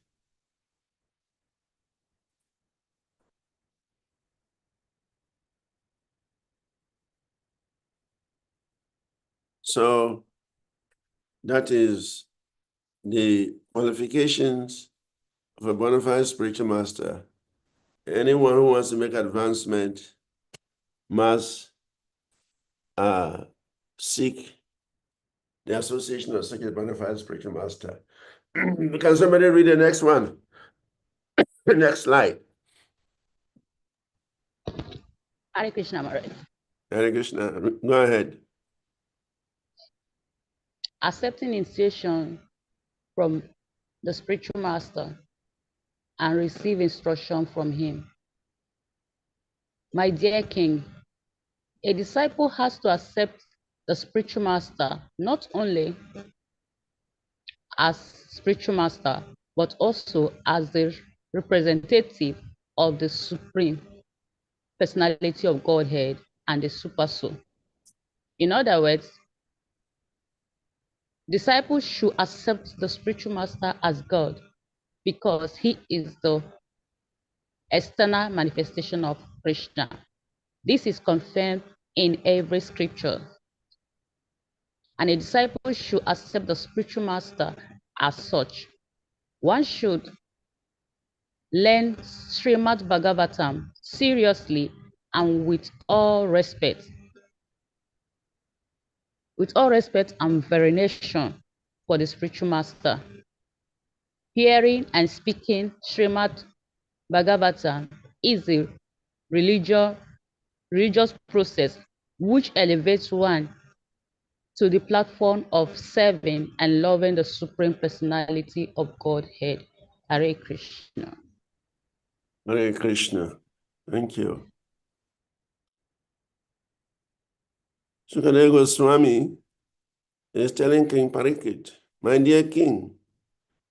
So that is the qualifications of a bona fide spiritual master. Anyone who wants to make advancement must seek the association of such a bona fide spiritual master. Can somebody read the next one? The next slide. Hare Krishna Maharaj. Hare Krishna. Go ahead. Accepting initiation from the spiritual master and receive instruction from him. My dear king, a disciple has to accept the spiritual master not only as spiritual master, but also as the representative of the supreme personality of Godhead and the super soul. In other words, disciples should accept the spiritual master as God because he is the external manifestation of Krishna. This is confirmed in every scripture. And a disciple should accept the spiritual master as such. One should learn Srimad Bhagavatam seriously and with all respect and veneration for the spiritual master. Hearing and speaking Srimad Bhagavatam is a religious process which elevates one to the platform of serving and loving the Supreme Personality of Godhead. Hare Krishna. Hare Krishna. Thank you. Sukadeva Goswami is telling King Parikshit, my dear king,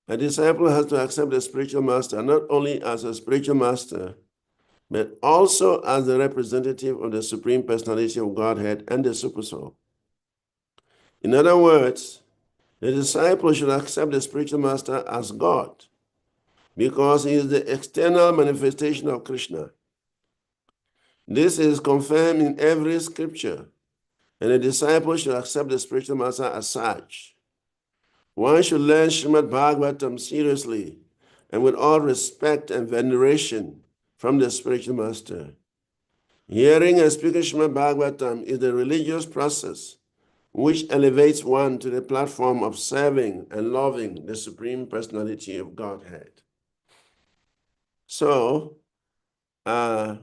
a disciple has to accept the spiritual master not only as a spiritual master, but also as the representative of the Supreme Personality of Godhead and the Supersoul. In other words, the disciple should accept the spiritual master as God because he is the external manifestation of Krishna. This is confirmed in every scripture, and a disciple should accept the spiritual master as such. One should learn Srimad Bhagavatam seriously and with all respect and veneration from the spiritual master. Hearing and speaking Srimad Bhagavatam is the religious process which elevates one to the platform of serving and loving the Supreme Personality of Godhead. So, the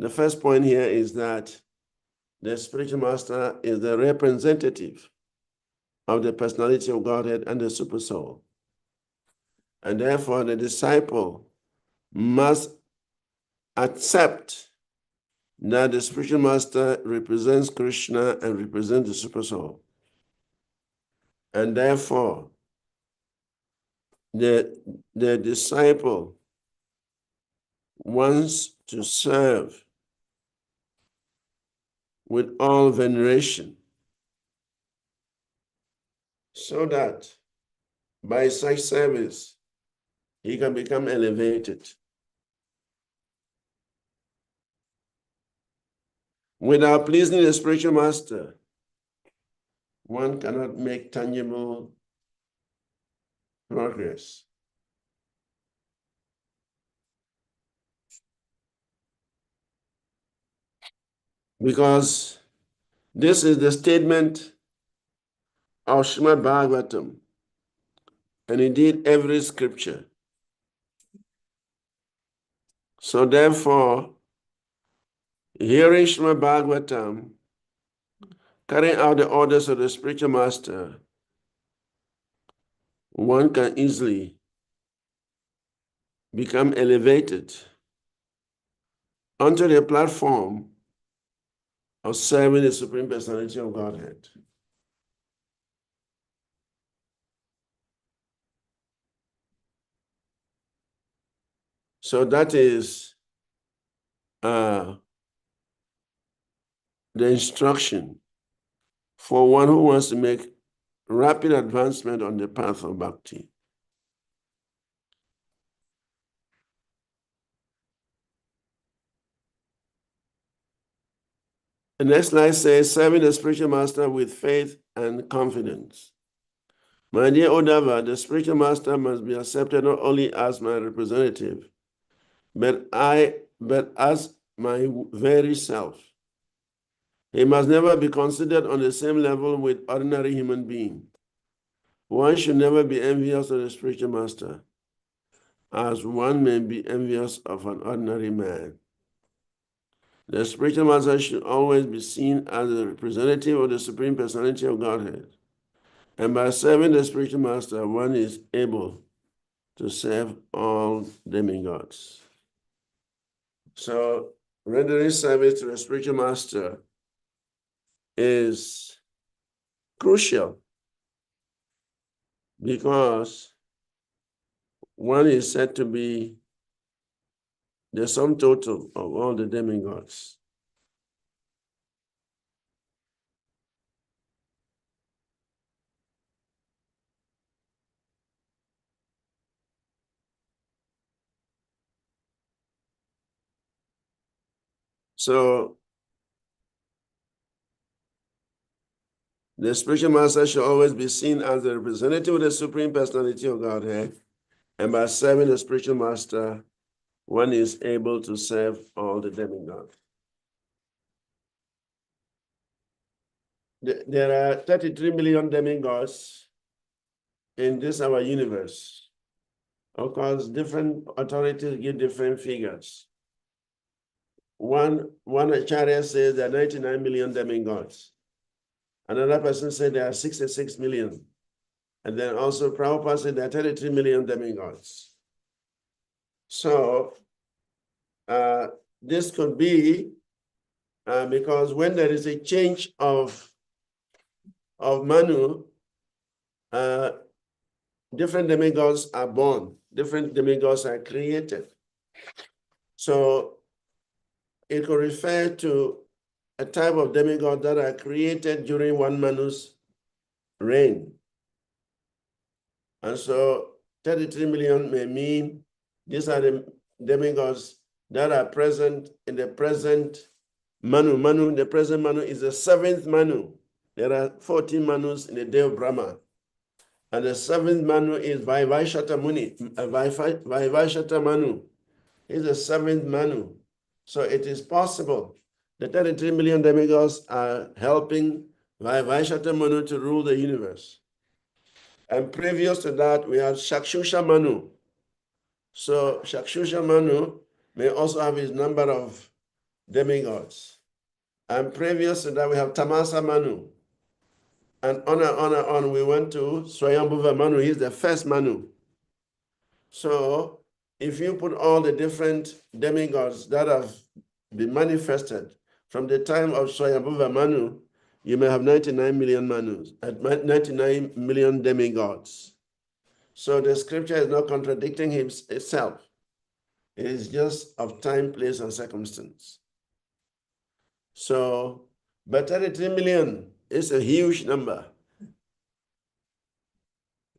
first point here is that the spiritual master is the representative of the personality of Godhead and the Supersoul. And therefore, the disciple must accept that the spiritual master represents Krishna and represents the Supersoul. And therefore, the disciple wants to serve with all veneration so that by such service, he can become elevated. Without pleasing the spiritual master, one cannot make tangible progress. Because this is the statement of Srimad Bhagavatam, and indeed every scripture. So therefore, hearing Srimad Bhagavatam, carrying out the orders of the spiritual master, one can easily become elevated onto the platform of serving the Supreme Personality of Godhead. So that is the instruction for one who wants to make rapid advancement on the path of bhakti. The next slide says, serving the spiritual master with faith and confidence. My dear Uddhava, the spiritual master must be accepted not only as my representative, but as my very self. He must never be considered on the same level with ordinary human being. One should never be envious of the spiritual master, as one may be envious of an ordinary man. The spiritual master should always be seen as the representative of the Supreme Personality of Godhead. And by serving the spiritual master, one is able to serve all demigods. So rendering service to the spiritual master is crucial because one is said to be the sum total of all the demigods. So the spiritual master should always be seen as the representative of the Supreme Personality of Godhead. And by serving the spiritual master, one is able to serve all the demigods. There are 33 million demigods in this our universe. Of course, different authorities give different figures. One acharya says there are 99 million demigods. Another person said there are 66 million. And then also Prabhupada said there are 33 million demigods. So this could be because when there is a change of Manu, different demigods are born, different demigods are created. So it could refer to a type of demigod that are created during one Manu's reign. And so 33 million may mean these are the demigods that are present in the present Manu. The present Manu is the seventh Manu. There are 14 Manus in the day of Brahma. And the seventh Manu is Vaivashata Muni, Vaivashata Manu. Is the seventh Manu. So it is possible the 33 million demigods are helping Vaivashata Manu to rule the universe. And previous to that, we have Shakshusha Manu. So Shakshusha Manu may also have his number of demigods. And previous to that, we have Tamasa Manu. And on, we went to Swayambhuva Manu. He's the first Manu. So if you put all the different demigods that have been manifested from the time of Swayambhuva Manu, you may have 99 million Manus, 99 million demigods. So the scripture is not contradicting itself. It is just of time, place, and circumstance. So, but 33 million is a huge number.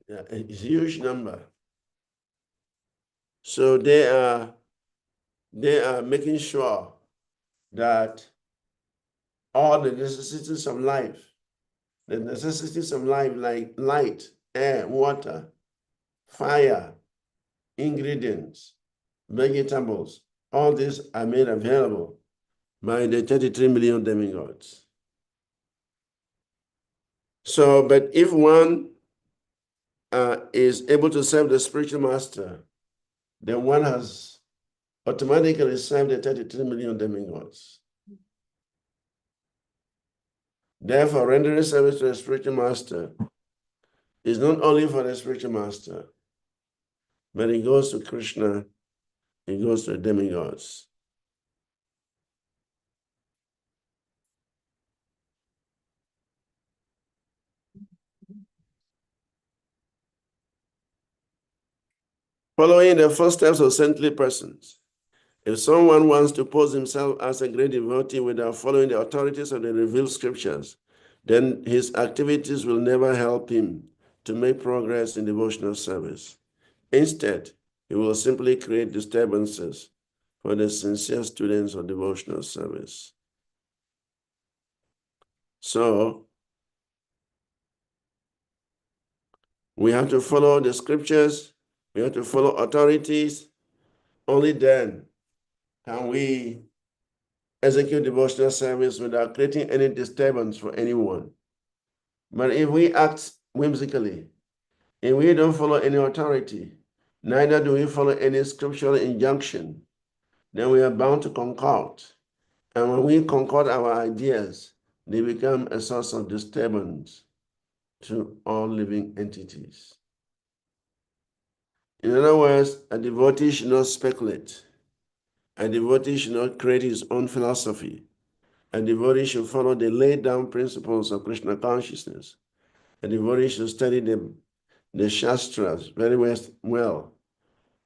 Yeah, it's a huge number. So they are making sure that all the necessities of life like light, air, water, fire, ingredients, vegetables, all these are made available by the 33 million demigods. So, but if one is able to serve the spiritual master, then one has automatically served the 33 million demigods. Therefore, rendering service to the spiritual master is not only for the spiritual master, but it goes to Krishna, it goes to the demigods. Following the footsteps of saintly persons, if someone wants to pose himself as a great devotee without following the authorities of the revealed scriptures, then his activities will never help him to make progress in devotional service. Instead, he will simply create disturbances for the sincere students of devotional service. So, we have to follow the scriptures, we have to follow authorities. Only then can we execute devotional service without creating any disturbance for anyone. But if we act whimsically, if we don't follow any authority, neither do we follow any scriptural injunction, then we are bound to concord. And when we concord our ideas, they become a source of disturbance to all living entities. In other words, a devotee should not speculate. A devotee should not create his own philosophy. A devotee should follow the laid down principles of Krishna consciousness. A devotee should study the Shastras very well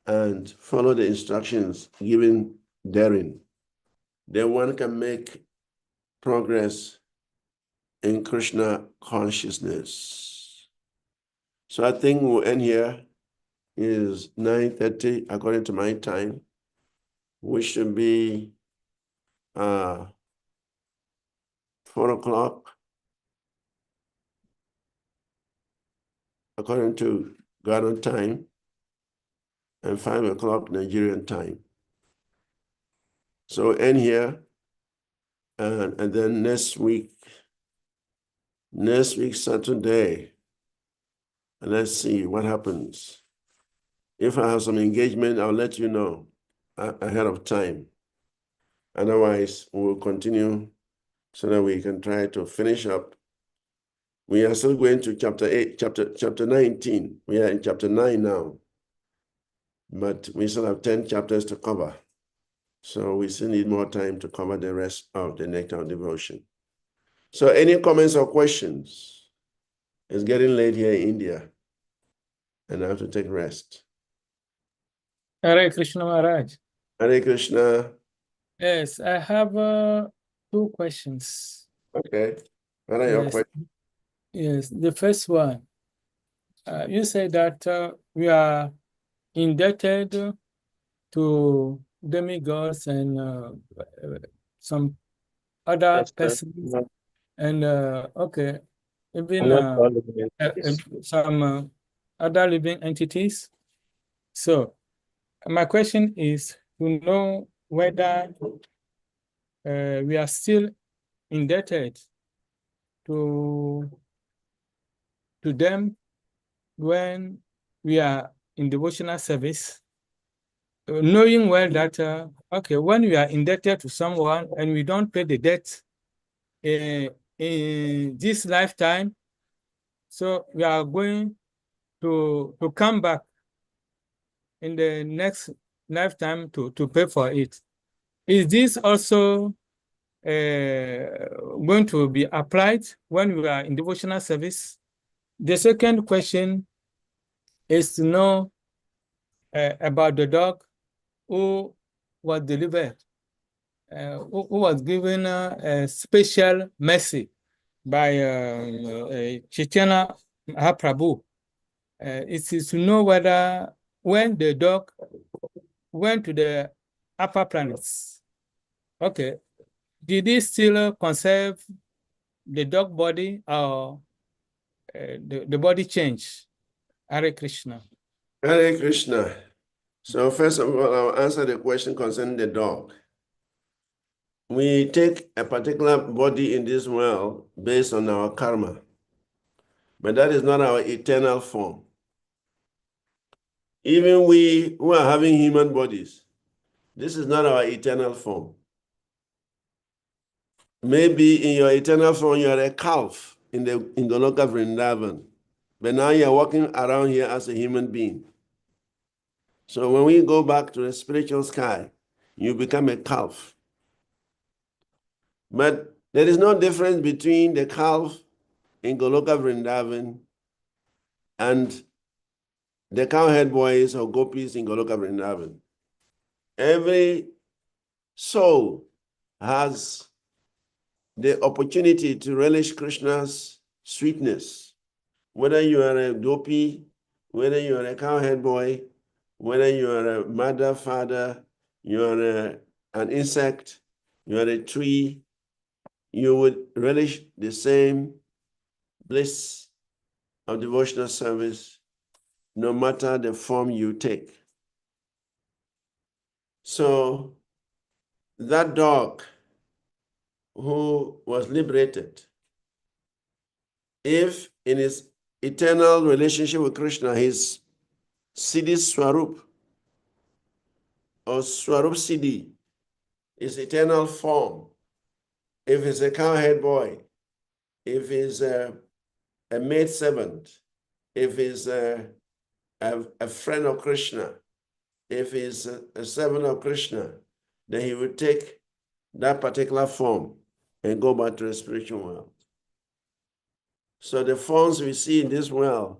and follow the instructions given therein. Then one can make progress in Krishna consciousness. So I think we'll end here. It is 9:30 according to my time, which should be 4 o'clock according to Ghana time, and 5 o'clock Nigerian time. So end here, and then next week Saturday, and let's see what happens. If I have some engagement, I'll let you know ahead of time. Otherwise, we'll continue so that we can try to finish up. We are still going to chapter 19. We are in chapter 9 now, but we still have 10 chapters to cover. So we still need more time to cover the rest of the Nectar of Devotion. So any comments or questions? It's getting late here in India, and I have to take rest. Hare Krishna Maharaj. Hare Krishna. Yes, I have 2 questions. Okay. What are your Yes. questions? Yes, the first one, you said that we are indebted to demigods and some other Yes, sir. persons, and okay, even Not all of it. some other living entities. So my question is to know whether we are still indebted to them when we are in devotional service, knowing well that okay, when we are indebted to someone and we don't pay the debt in this lifetime, so we are going to come back in the next lifetime to pay for it. Is this also going to be applied when we are in devotional service? The second question is to know about the dog who was delivered, who was given a special mercy by Chaitanya Mahaprabhu. It is to know whether when the dog went to the upper planets, okay, did he still conserve the dog body or the body change? Hare Krishna. Hare Krishna. So first of all, I'll answer the question concerning the dog. We take a particular body in this world based on our karma, but that is not our eternal form. Even we who are having human bodies, this is not our eternal form. Maybe in your eternal form, you are a calf in the Loka Vrindavan, but now you are walking around here as a human being. So when we go back to the spiritual sky, you become a calf. But there is no difference between the calf in Goloka Vrindavan and the cowhead boys or gopis in Goloka Vrindavan. Every soul has the opportunity to relish Krishna's sweetness. Whether you are a gopi, whether you are a cowhead boy, whether you are a mother, father, you are an insect, you are a tree, you would relish the same bliss of devotional service no matter the form you take. So that dog who was liberated, if in his eternal relationship with Krishna, his Siddhi Swarup or Swarup Siddhi, his eternal form, if he's a cowhead boy, if he's a a maidservant, if he's a friend of Krishna, if he's a servant of Krishna, then he will take that particular form and go back to the spiritual world. So the forms we see in this world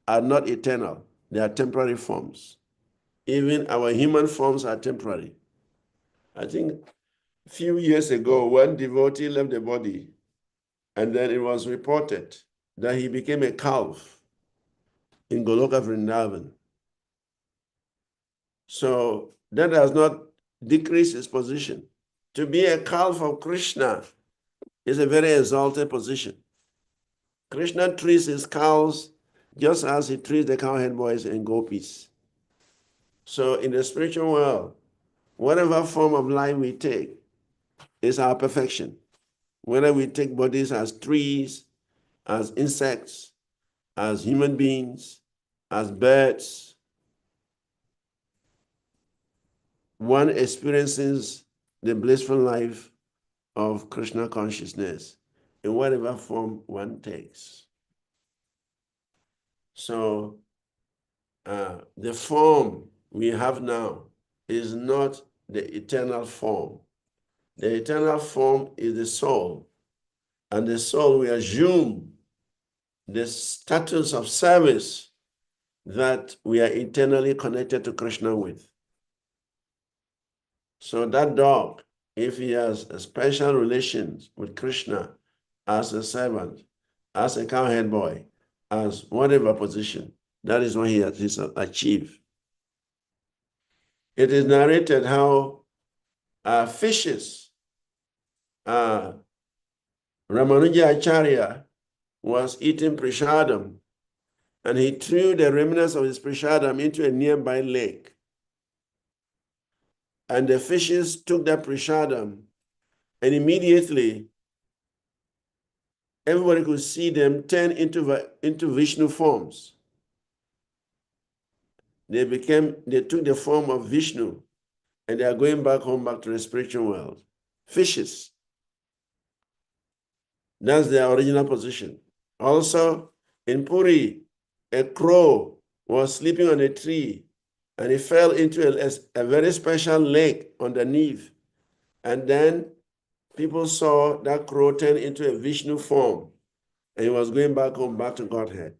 are not eternal. They are temporary forms. Even our human forms are temporary. I think a few years ago, one devotee left the body, and then it was reported that he became a calf in Goloka Vrindavan. So that does not decrease his position. To be a calf of Krishna is a very exalted position. Krishna treats his cows just as he treats the cowherd boys and gopis. So in the spiritual world, whatever form of life we take is our perfection. Whether we take bodies as trees, as insects, as human beings, as birds, one experiences the blissful life of Krishna consciousness in whatever form one takes. So the form we have now is not the eternal form. The eternal form is the soul, and the soul we assume the status of service that we are eternally connected to Krishna with. So that dog, if he has a special relations with Krishna as a servant, as a cowherd boy, as whatever position, that is what he has achieved. It is narrated how fishes, Ramanuja Acharya was eating prashadam, and he threw the remnants of his prashadam into a nearby lake. And the fishes took that prashadam, and immediately everybody could see them turn into Vishnu forms. They took the form of Vishnu, and they are going back home, back to the spiritual world. Fishes. That's their original position. Also, in Puri, a crow was sleeping on a tree, and he fell into a very special lake underneath. And then people saw that crow turn into a Vishnu form, and he was going back home, back to Godhead.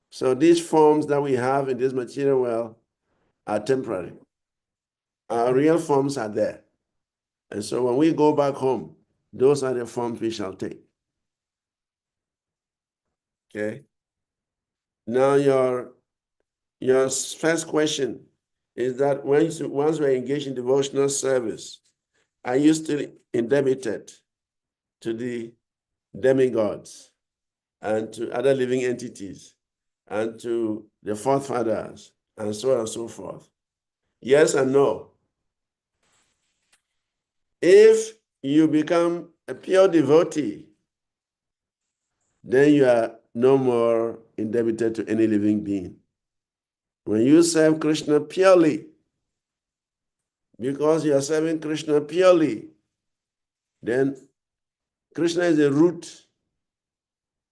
So these forms that we have in this material world are temporary. Our real forms are there. And so when we go back home, those are the forms we shall take. Okay? Now your first question is that once we're engaged in devotional service, are you still indebted to the demigods and to other living entities and to the forefathers and so on and so forth? Yes and no. If you become a pure devotee, then you are no more indebted to any living being. When you serve Krishna purely, because you are serving Krishna purely, then Krishna is the root.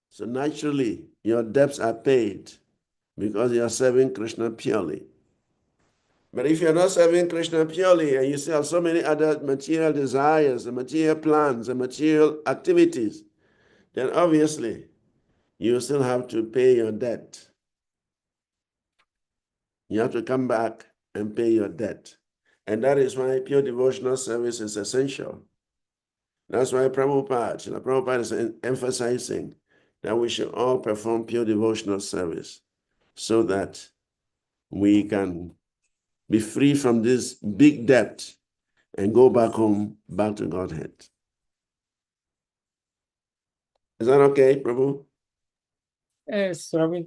So naturally, your debts are paid because you are serving Krishna purely. But if you're not serving Krishna purely and you still have so many other material desires, and material plans, and material activities, then obviously you still have to pay your debt. You have to come back and pay your debt. And that is why pure devotional service is essential. That's why Prabhupada is emphasizing that we should all perform pure devotional service so that we can be free from this big debt and go back home, back to Godhead. Is that okay, Prabhu? Yes, Ravi.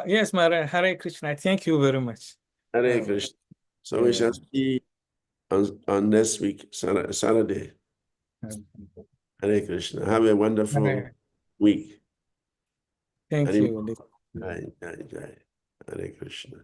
Yes, Hare Krishna. Thank you very much. Hare Krishna. So we shall see on next week, Saturday. Hare Krishna. Have a wonderful week. Thank you. Hare Krishna.